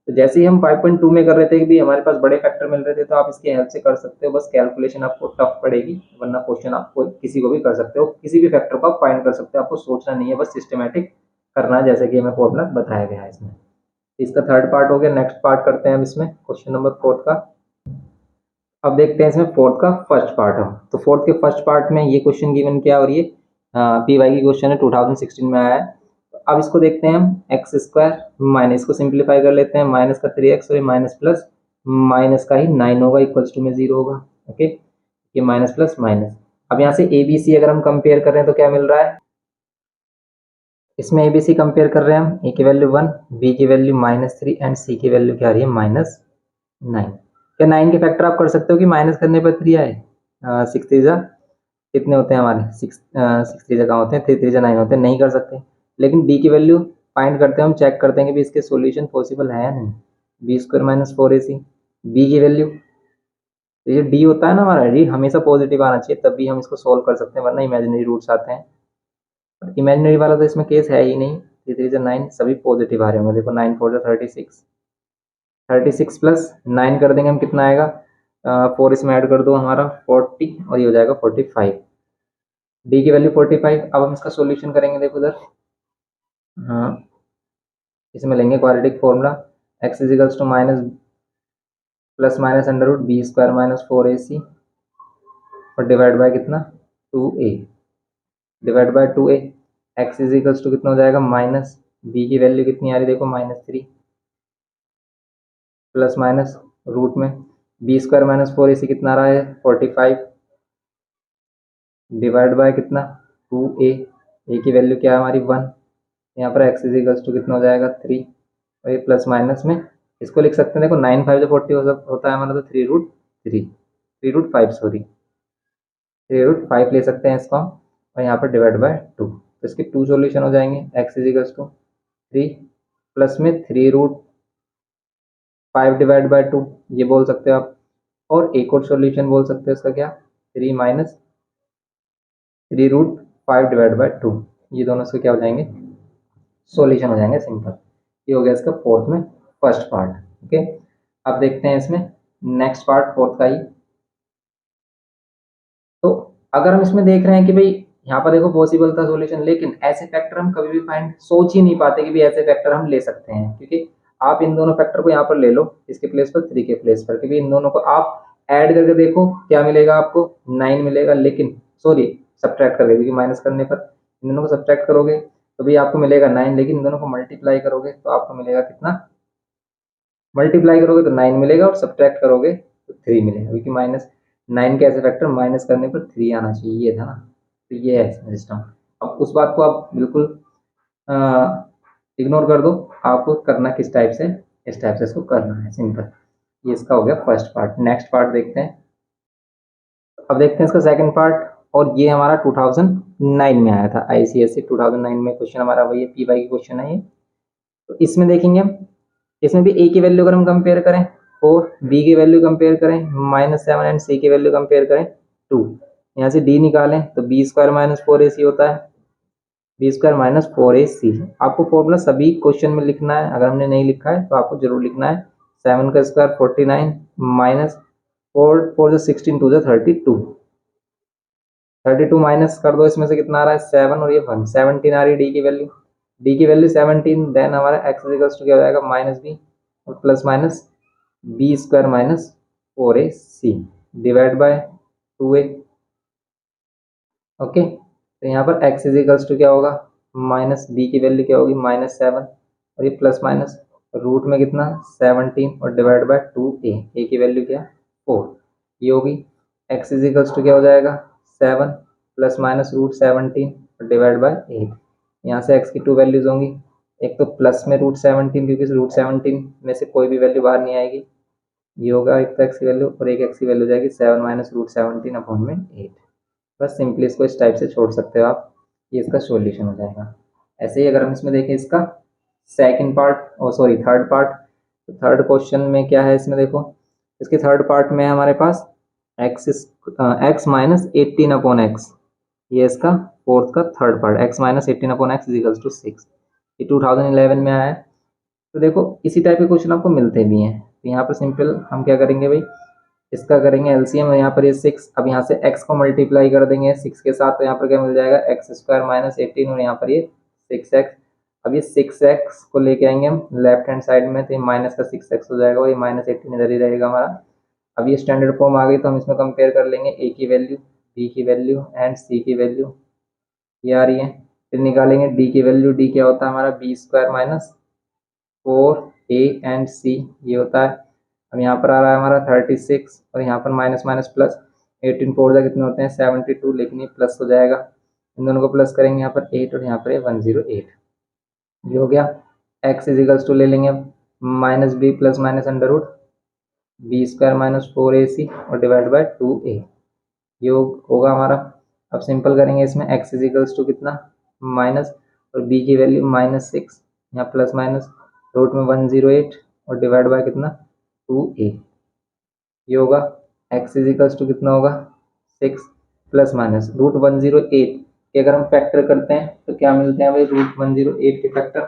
S1: तो जैसे ही हम 5.2 में कर रहे थे कि भी हमारे पास बड़े फैक्टर मिल रहे थे, तो आप इसकी हेल्प से कर सकते हो। बस कैलकुलेशन आपको टफ पड़ेगी, वरना क्वेश्चन आपको किसी को भी कर सकते हो, किसी भी फैक्टर को आप फाइंड कर सकते हो। आपको सोचना नहीं है, बस सिस्टमेटिक करना है, जैसे कि हमें फॉर्मूला बताया गया है इसमें। इसका थर्ड पार्ट हो गया। नेक्स्ट पार्ट करते हैं हम इसमें क्वेश्चन नंबर 4 का। अब देखते हैं इसमें फोर्थ का फर्स्ट पार्ट हम। तो फोर्थ के फर्स्ट पार्ट में ये क्वेश्चन गिवन किया और ये पीवाई की क्वेश्चन है, 2016 में आया है। तो अब इसको देखते हैं हम, एक्स स्क्वायर माइनस, इसको सिंप्लीफाई कर लेते हैं, माइनस का 3x और ये माइनस प्लस माइनस का ही 9 होगा, इक्वल्स टू में 0 होगा। ओके, ये माइनस प्लस माइनस। अब यहाँ से ए बी सी अगर हम कंपेयर कर रहे हैं तो क्या मिल रहा है, इसमें ए बी सी कंपेयर कर रहे हैं हम, ए की वैल्यू 1, बी की वैल्यू -3 एंड सी की वैल्यू क्या आ रही है -9। क्या 9 के फैक्टर आप कर सकते हो कि माइनस करने पर 3 आए? 6 3 जा कितने होते हैं हमारे, 6 3 कहाँ होते हैं, 3 3 जा 9 होते हैं, नहीं कर सकते। लेकिन डी की वैल्यू फाइंड करते हैं हम, चेक करते हैं कि भी इसके सॉल्यूशन पॉसिबल है या नहीं। B square minus 4ac, b की वैल्यू, तो ये डी होता है ना हमारा, डी हमेशा पॉजिटिव आना चाहिए, तभी हम इसको सोल्व कर सकते हैं, वरना इमेजिनरी रूट्स आते हैं। इमेजिनरी वाला तो इसमें केस है ही नहीं। 3 3 जा 9 सभी पॉजिटिव आ रहे होंगे। देखो 9 4 जा 36, 36 प्लस 9 कर देंगे हम, कितना आएगा, 4 इसमें ऐड कर दो हमारा 40 और ये हो जाएगा 45। डी की वैल्यू 45। अब हम इसका सॉल्यूशन करेंगे, देखो इधर, हाँ, इसमें लेंगे quadratic formula, x is equals to minus plus minus under root b square minus 4ac और डिवाइड बाय कितना, 2a, divide by 2a। X is equals to कितना हो जाएगा, माइनस बी की वैल्यू कितनी आ रही है, देखो -3 प्लस माइनस रूट में बी स्क्वायर माइनस 4ac कितना आ रहा है, 45, डिवाइड बाय कितना, 2a, ए की वैल्यू क्या है हमारी 1, यहाँ पर एक्स इज इक्वल्स टू कितना हो जाएगा 3 और ये प्लस माइनस में इसको लिख सकते हैं, देखो 9 5 जो 40 होता है हमारा, तो 3√5 सॉरी 3√5 ले सकते हैं इसको हम, और यहाँ पर डिवाइड बाय 2। तो इसके 2 सॉल्यूशन हो जाएंगे, x is equals to 3 plus में 3√5 डिवाइड बाय 2, ये बोल सकते हो आप। और एक और सॉल्यूशन बोल सकते हो इसका, क्या, 3 माइनस 3√5 डिवाइड बाय 2, ये दोनों इसके क्या हो जाएंगे, सॉल्यूशन हो जाएंगे, सिंपल। ये हो गया इसका फोर्थ में फर्स्ट पार्ट। ओके, अब देखते हैं इसमें नेक्स्ट पार्ट फोर्थ का ही। तो अगर हम इसमें देख रहे हैं कि भाई यहाँ पर देखो पॉसिबल था सॉल्यूशन, लेकिन ऐसे फैक्टर हम कभी भी फाइंड सोच ही नहीं पाते कि भी ऐसे फैक्टर हम ले सकते हैं, क्योंकि आप इन दोनों फैक्टर को यहाँ पर ले लो, इसके प्लेस पर 3 के प्लेस पर, क्योंकि इन दोनों को आप ऐड करके देखो क्या मिलेगा आपको, 9 मिलेगा। लेकिन सॉरी, सब्ट्रैक्ट करके, क्योंकि माइनस करने पर इन दोनों को सब्ट्रैक्ट करोगे तो भी आपको मिलेगा 9, लेकिन इन दोनों को मल्टीप्लाई करोगे तो आपको मिलेगा कितना, मल्टीप्लाई करोगे तो 9 मिलेगा और सब्ट्रैक्ट करोगे तो 3 मिलेगा, क्योंकि -9 के ऐसे फैक्टर माइनस करने पर 3 आना चाहिए, ये था ना। तो ये है इसमें सिस्टम। अब उस बात को आप बिल्कुल इग्नोर कर दो, आपको करना किस टाइप से, इस टाइप से इसको करना है, सिंपल। ये इसका हो गया फर्स्ट पार्ट। नेक्स्ट पार्ट देखते हैं। अब देखते हैं इसका सेकंड पार्ट, और ये हमारा 2009 में आया था, ICSE 2009 में क्वेश्चन हमारा वही पी वाई की क्वेश्चन है ये। तो इसमें देखेंगे हम, इसमें भी ए की वैल्यू अगर हम कंपेयर करें 4, बी की वैल्यू कंपेयर करें -7 एंड सी की वैल्यू कंपेयर करें 2, यहाँ से डी निकालें तो बी स्क्वायर माइनस 4ac होता है, बी स्क्वायर माइनस 4ac। आपको फॉर्मूला सभी क्वेश्चन में लिखना है, अगर हमने नहीं लिखा है तो आपको जरूर लिखना है। 7 का स्क्वायर 49 माइनस 4 4 16 2 32, 32 माइनस कर दो, इसमें से कितना आ रहा है 7 और ये 1, 17 आ रही है डी की वैल्यू, डी की वैल्यू 17। देन हमारा एक्स इक्वल्स टू क्या हो जाएगा, माइनस बी और plus minus b square minus 4ac divide by 2a। Okay, तो यहाँ पर एक्स इज इक्वल्स टू क्या होगा, माइनस बी की वैल्यू क्या होगी -7 और ये प्लस माइनस रूट में कितना 17 और डिवाइड बाय 2a, ए की वैल्यू क्या 4, ये होगी। एक्स इज इक्वल्स टू क्या हो जाएगा 7 प्लस माइनस √17 और डिवाइड बाय 8। यहाँ से एक्स की 2 वैल्यूज होंगी, एक तो प्लस में √17, क्योंकि √17 में से कोई भी वैल्यू बाहर नहीं आएगी, ये होगा एक तो एक्स की वैल्यू और एक एक्स की वैल्यू जाएगी 7 माइनस रूट 17 अपॉन में 8। बस सिंपली इसको इस टाइप से छोड़ सकते हो आप, ये इसका सॉल्यूशन हो जाएगा। ऐसे ही अगर हम इसमें देखें इसका सेकंड पार्ट और सॉरी थर्ड पार्ट, तो थर्ड क्वेश्चन में क्या है इसमें देखो, इसके थर्ड पार्ट में हमारे पास एक्स माइनस 18 अपॉन एक्स, ये इसका फोर्थ का third part, x minus 18 upon x equals to 6, ये 2011 में आया है। तो देखो इसी टाइप के क्वेश्चन आपको मिलते भी हैं। तो यहाँ पर सिंपल हम क्या करेंगे भाई, इसका करेंगे एलसीएम, और यहाँ पर ये 6, अब यहाँ से x को मल्टीप्लाई कर देंगे 6 के साथ, तो यहाँ पर क्या मिल जाएगा एक्स स्क्वायर माइनस 18 और यहाँ पर ये 6x। अब ये 6x को लेके आएंगे हम लेफ्ट हैंड साइड में, तो ये माइनस का 6x हो जाएगा, ये माइनस 18 इधर ही रहेगा हमारा। अब ये स्टैंडर्ड फॉर्म आ गई, तो हम इसमें कंपेयर कर लेंगे a की वैल्यू, b की वैल्यू एंड c की वैल्यू, ये आ रही है। फिर निकालेंगे d की वैल्यू, d क्या होता है हमारा b square minus 4a and c, ये होता है। अब यहाँ पर आ रहा है हमारा 36 और यहाँ पर माइनस माइनस प्लस, 18 फोर जा कितने होते हैं 72, लेकिन ये प्लस हो जाएगा, इन दोनों को प्लस करेंगे, यहाँ पर 8 और यहाँ पर 108, ये हो गया। x इजिकल्स टू ले लेंगे अब minus b plus minus under root b square minus 4ac और डिवाइड बाय 2a, ये होगा हमारा। अब सिंपल करेंगे इसमें x इजिकल्स टू कितना माइनस और b की वैल्यू माइनस 6, यहाँ प्लस माइनस रूट में 108 और डिवाइड बाय कितना 2a, ये होगा। x इजिकल्स टू कितना होगा 6 प्लस माइनस रूट 108 के अगर हम फैक्टर करते हैं तो क्या मिलते हैं भाई, रूट 108 के फैक्टर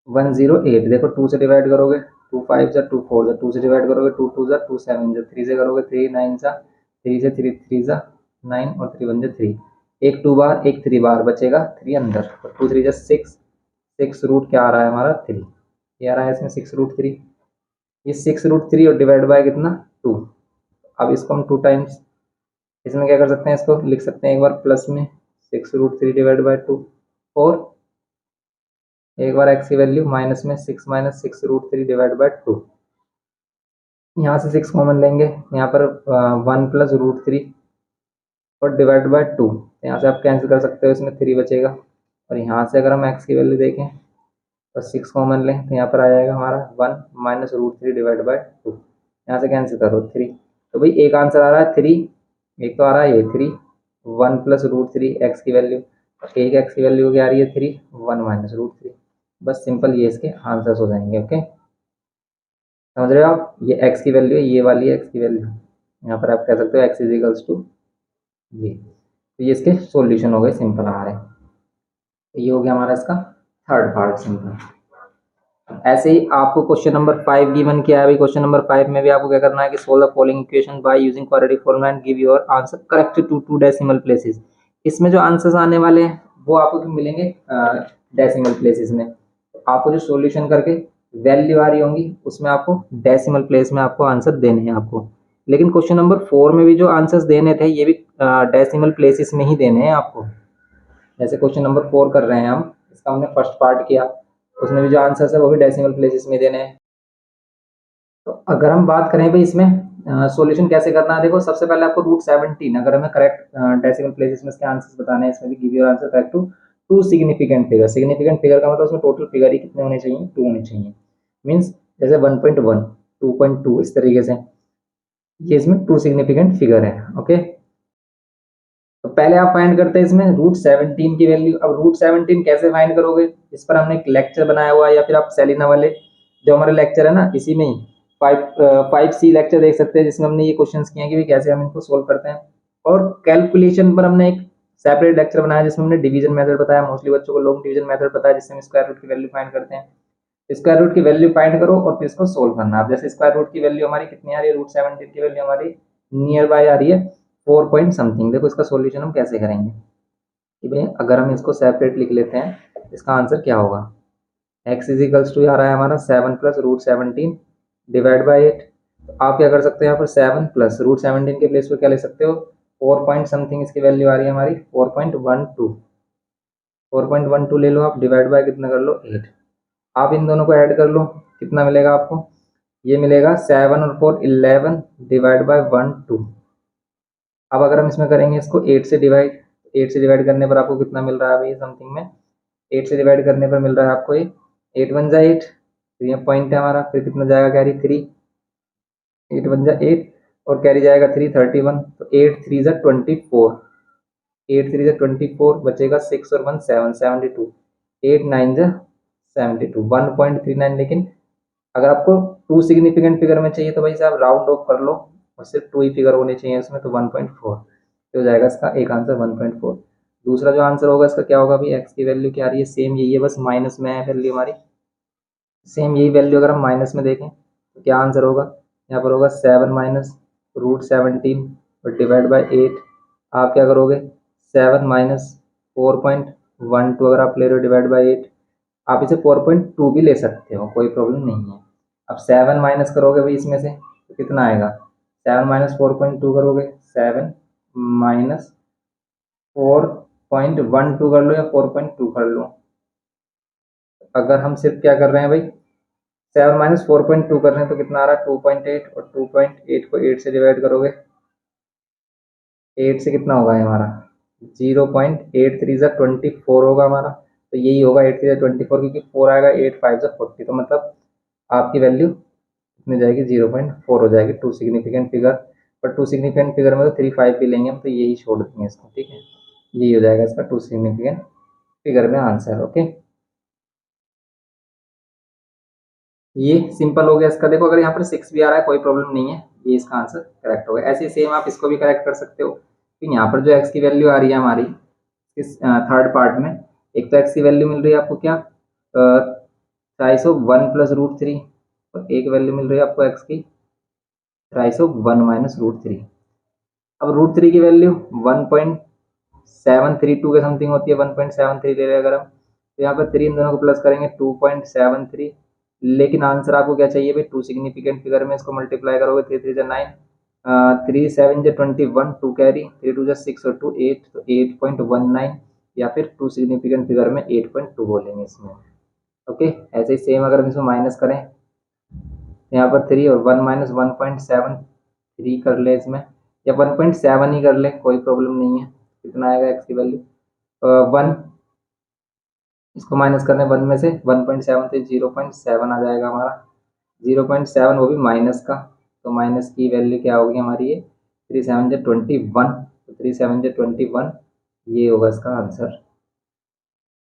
S1: 108, देखो 2 से डिवाइड करोगे 2 5 जा 2 4 जा, 2 से डिवाइड करोगे 2 2 जा 2 7 जा, 3 से करोगे 3 9 जा, 3 से 3 3 जा 9 और 3 1 जा 3, एक 2 बार एक 3 बार बचेगा 3 अंदर, और 2 3 जा 6, 6 रूट क्या आ रहा है हमारा 3, ये आ रहा है इसमें 6 रूट 3, ये 6 रूट 3 और डिवाइड बाय कितना 2। अब इसको हम 2 टाइम्स इसमें क्या कर सकते हैं, इसको लिख सकते हैं एक बार प्लस में 6 रूट 3 डिवाइड बाय 2, और एक बार x की वैल्यू माइनस में 6 माइनस 6 रूट 3 डिवाइड बाय 2, यहाँ से 6 कॉमन लेंगे, यहाँ पर 1 प्लस रूट 3 और डिवाइड बाय 2, यहाँ से आप कैंसिल कर सकते हो, इसमें 3 बचेगा। और यहाँ से अगर हम x की वैल्यू देखें तो 6 कॉमन लें, तो यहाँ पर आ जाएगा हमारा 1 माइनस रूट 3 डिवाइड बाय 2, यहाँ से कैंसिल करो 3, तो भाई एक आंसर आ रहा है 3, एक तो आ रहा है ये 3, 1 प्लस रूट 3 एक्स की वैल्यू, एक एक्स की वैल्यू क्या आ रही है 3, 1 माइनस रूट 3, बस सिंपल ये इसके आंसर्स हो जाएंगे। ओके, समझ रहे हो आप, ये x की वैल्यू है, ये वाली है x की वैल्यू, यहाँ पर आप कह सकते हो x इज इक्वल्स टू ये, तो ये इसके सॉल्यूशन हो गए सिंपल हमारे, ये हो गया हमारा इसका थर्ड पार्ट सिंपल। ऐसे ही आपको क्वेश्चन नंबर 5 गिवन किया है भाई, क्वेश्चन नंबर 5 में भी आपको क्या करना है कि solve the following equation by using quadratic formula and give your answer correct to 2 decimal places. इसमें जो आंसर्स आने वाले हैं वो आपको मिलेंगे डेसिमल प्लेसेस में, आपको जो सॉल्यूशन करके वैल्यू आ रही होंगी उसमें आपको डेसिमल प्लेस में आपको आंसर देने हैं आपको। लेकिन क्वेश्चन नंबर 4 में भी जो आंसर्स देने थे ये भी डेसिमल प्लेसेस में ही देने हैं आपको। जैसे क्वेश्चन नंबर 4 कर रहे हैं हम, इसका हमने फर्स्ट पार्ट किया, उसमें भी जो आंसर्स है वो भी डेसिमल प्लेसेस में देने हैं। तो अगर हम बात करें भाई इसमें सॉल्यूशन कैसे करना है, देखो सबसे पहले आपको रूट 17 अगर हमें करेक्ट डेसिमल प्लेसेस में इसके आंसर्स बताने हैं, इसमें भी give your answer correct to 2 significant figure. Significant figure का मतलब उसमें टोटल फिगर ही कितने होने चाहिए, 2 होने चाहिए। मीन्स जैसे 1.1 2.2 इस तरीके से, ये इसमें 2 सिग्निफिकेंट फिगर है। ओके, तो पहले आप फाइंड करते हैं इसमें रूट 17 की वैल्यू। अब रूट 17 कैसे फाइंड करोगे, इस पर हमने एक लेक्चर बनाया हुआ है, या फिर आप सेलिना वाले जो हमारे लेक्चर है ना इसी में ही 5C लेक्चर देख सकते हैं, जिसमें हमने ये क्वेश्चंस किए हैं कि कैसे हम इनको सोल्व करते हैं। और कैलकुलेशन पर हमने एक सेपरेट लेक्चर बनाया जिसमें हमने डिवीजन मेथड बताया, मोस्टली बच्चों को लॉन्ग डिवीजन मेथड पता है, जिससे हम स्क्वायर रूट की वैल्यू फाइंड करते हैं। स्क्वायर रूट की वैल्यू फाइंड करो और फिर इसको सोल्व करना। अब जैसे स्क्वायर रूट की वैल्यू हमारी कितनी आ रही है, रूट 17 की वैल्यू हमारी नियर बाय आ रही है 4 पॉइंट समथिंग। देखो इसका सॉल्यूशन हम कैसे करेंगे कि भाई अगर हम इसको सेपरेट लिख लेते हैं, इसका आंसर क्या होगा, x इज इक्वल्स टू आ रहा है हमारा 7 प्लस रूट 17 डिवाइड बाई 8। तो आप क्या कर सकते हैं यहाँ पर 7 प्लस रूट 17 के प्लेस पर क्या ले सकते हो 4 पॉइंट समथिंग, इसकी वैल्यू आ रही है हमारी 4.12 ले लो आप, डिवाइड बाय कितना कर लो 8। आप इन दोनों को ऐड कर लो, कितना मिलेगा आपको, ये मिलेगा 7 और 4 11 डिवाइड बाय 1 2। अब अगर हम इसमें करेंगे इसको 8 से डिवाइड, 8 से डिवाइड करने पर आपको कितना मिल रहा है भाई समथिंग में, 8 से डिवाइड करने पर मिल रहा है आपको ये 8 1 जा 8, तो ये पॉइंट है हमारा, फिर कितना जाएगा कैरी 3, 8 बन जा 8 और कैरी जाएगा 3 31, तो 8 3 जा 24, 8 3 जा 24 बचेगा 6 और 1 7 72, 8 9 जा 72 1.39। लेकिन अगर आपको टू सिग्निफिकेंट फिगर में चाहिए तो भाई साहब राउंड ऑफ कर लो और सिर्फ टू ही फिगर होने चाहिए इसमें, तो 1.4 तो हो जाएगा इसका एक आंसर 1.4। दूसरा जो आंसर होगा इसका क्या होगा भाई, एक्स की वैल्यू क्या आ रही है, सेम यही है, बस माइनस में है वैल्यू हमारी, सेम यही वैल्यू अगर हम माइनस में देखें तो क्या आंसर होगा, यहाँ पर होगा 7 माइनस √17 और डिवाइड बाई 8। आप क्या करोगे 7 माइनस 4.12 अगर आप ले रहे हो डिवाइड बाई 8, आप इसे 4.2 भी ले सकते हो, कोई प्रॉब्लम नहीं है। अब 7 माइनस करोगे भाई इसमें से तो कितना आएगा, 7 माइनस 4.2 करोगे, 7 माइनस 4.12 कर लो या 4.2 कर लो। अगर हम सिर्फ क्या कर रहे हैं भाई 7 माइनस 4.2 कर रहे हैं तो कितना आ रहा है 2.8, और 2.8 को 8 से डिवाइड करोगे, 8 से कितना होगा हमारा 0.83 जा 24 होगा हमारा, तो यही होगा 8 3 जा 24, क्योंकि 4 आएगा 8 5 जा 40, तो मतलब आपकी वैल्यू कितनी जाएगी 0.4 हो जाएगी टू सिग्निफिकेंट फिगर। पर टू सिग्निफिकेंट फिगर में तो 3 5 भी लेंगे हम, तो यही छोड़ देंगे इसको, ठीक है, यही हो जाएगा इसका टू सिग्निफिकेंट फिगर में आंसर। ओके, ये सिंपल हो गया इसका। देखो अगर यहाँ पर 6 भी आ रहा है कोई प्रॉब्लम नहीं है, ये इसका आंसर करेक्ट होगा। ऐसे सेम आप इसको भी करेक्ट कर सकते हो, फिर यहाँ पर जो एक्स की वैल्यू आ रही है हमारी इस थर्ड पार्ट में, एक तो एक्स की वैल्यू मिल रही है आपको क्या 3/1 प्लस √3, और एक वैल्यू मिल रही है आपको एक्स की 3/1 माइनस √3। अब √3 की वैल्यू 1.732 के समथिंग होती है, 1.73 ले रहे अगर हम, तो यहाँ पर 3 इन दोनों को प्लस करेंगे 2.73। लेकिन आंसर आपको क्या चाहिए भाई, टू सिग्निफिकेंट फिगर में इसको मल्टीप्लाई करोगे, 3 3 जा 9, 3 7 जा 21, 2 कैरी, 3 2 जा 6 और 2 8, तो 8.19, या फिर टू सिग्निफिकेंट फिगर में 8.2 बोलेंगे इसमें। ओके, ऐसे ही सेम अगर हम इसमें माइनस करें, यहाँ पर 3 और 1 माइनस 1.73 कर ले इसमें, या 1.7 ही कर ले, कोई प्रॉब्लम नहीं है। कितना आएगा एक्स की वैल्यू 1, इसको माइनस करने 1 में से 1.7 से 0.7 आ जाएगा हमारा, 0.7 वो भी माइनस का, तो माइनस की वैल्यू क्या होगी हमारी, ये 3 7 जा 21, तो 3 7 जा 21, ये होगा इसका आंसर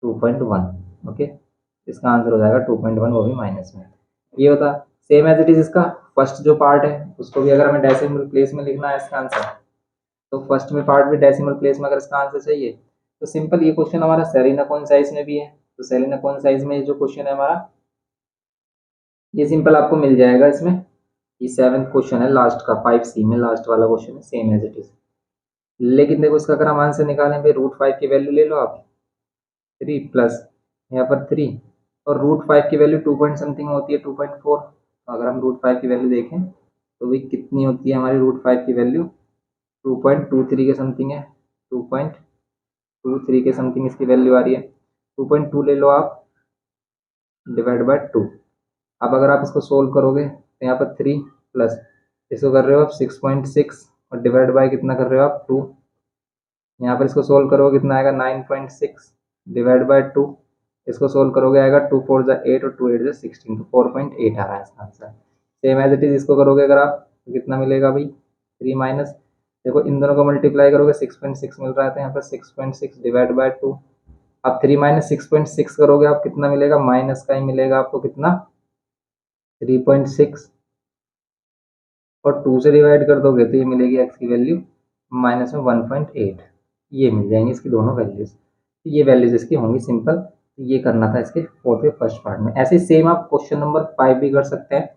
S1: 2.1। ओके, इसका आंसर हो जाएगा 2.1, वो भी माइनस में। ये होता सेम एज इट इज इसका फर्स्ट जो पार्ट है उसको भी अगर हमें डेसिमल प्लेस में लिखना है इसका आंसर, तो फर्स्ट में पार्ट भी डेसिमल प्लेस में अगर इसका आंसर चाहिए तो सिंपल, ये क्वेश्चन हमारा सेलिनोकोन साइज में भी है, तो सेलिनोकोन साइज में जो क्वेश्चन है हमारा ये सिंपल आपको मिल जाएगा इसमें। ये 7th क्वेश्चन है लास्ट का, 5C में लास्ट वाला क्वेश्चन है, सेम एज इट इज। लेकिन देखो इसका अगर हम आंसर निकालें भाई √5 की वैल्यू ले लो आप, 3 प्लस यहाँ पर 3 और √5 की वैल्यू 2 पॉइंट समथिंग होती है 2.4, तो अगर हम √5 की वैल्यू देखें तो भाई कितनी होती है हमारी √5 की वैल्यू 2.23 के समथिंग है, 2.23 के समथिंग इसकी वैल्यू आ रही है। 2.2 ले लो आप डिवाइड बाय 2। अब अगर आप इसको सोल्व करोगे तो यहाँ पर 3 प्लस इसको कर रहे हो आप 6.6 और डिवाइड बाय कितना कर रहे हो आप 2, यहाँ पर इसको सोल्व करोगे कितना आएगा 9.6 डिवाइड बाय 2, इसको सोल्व करोगे आएगा 2 4 जा 8 और 2 8 जा 16, तो 4.8 आ रहा है इसका answer. Same as it is इसको करोगे अगर आप तो कितना मिलेगा भाई 3 माइनस, देखो इन दोनों को मल्टीप्लाई करोगे 6.6 मिल रहा है, तो यहाँ पर 6.6 डिवाइड बाय 2। अब 3 माइनस 6.6 करोगे आप कितना मिलेगा, माइनस का ही मिलेगा आपको, कितना 3.6, और 2 से डिवाइड कर दोगे तो ये मिलेगी एक्स की वैल्यू माइनस में 1.8, ये मिल जाएंगे इसकी दोनों वैल्यूज। तो ये वैल्यूज इसकी होंगी सिंपल, ये करना था इसके फोर्थ फर्स्ट पार्ट में। ऐसे सेम आप क्वेश्चन नंबर 5 भी कर सकते हैं,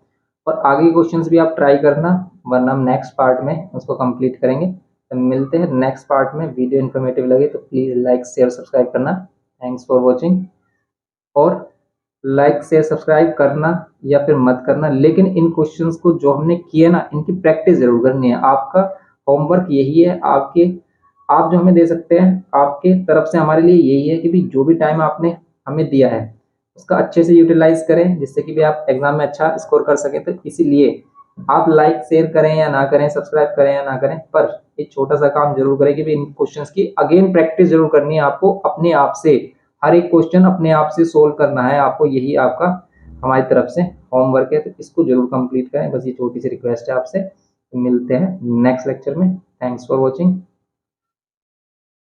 S1: और आगे क्वेश्चंस भी आप ट्राई करना, वरना हम नेक्स्ट पार्ट में उसको कंप्लीट करेंगे। तो मिलते हैं नेक्स्ट पार्ट में। वीडियो इन्फॉर्मेटिव लगे तो प्लीज़ लाइक शेयर सब्सक्राइब करना। Thanks for watching. और लाइक शेयर सब्सक्राइब करना या फिर मत करना, लेकिन इन क्वेश्चंस को जो हमने किए ना इनकी प्रैक्टिस जरूर करनी है। आपका होमवर्क यही है, आप जो हमें दे सकते हैं आपके तरफ से हमारे लिए यही है कि भी जो भी टाइम आपने हमें दिया है उसका अच्छे से यूटिलाइज करें, जिससे कि भी आप एग्जाम में अच्छा स्कोर कर सकें। तो इसीलिए आप लाइक शेयर करें या ना करें, सब्सक्राइब करें या ना करें, पर एक छोटा सा काम जरूर करें कि भी इन क्वेश्चंस की अगेन प्रैक्टिस जरूर करनी है आपको, अपने आप से हर एक क्वेश्चन अपने आप से सोल्व करना है आपको, यही आपका हमारी तरफ से होमवर्क है, तो इसको जरूर कंप्लीट करें। बस ये छोटी सी रिक्वेस्ट है आपसे। मिलते हैं नेक्स्ट लेक्चर में। Thanks for watching.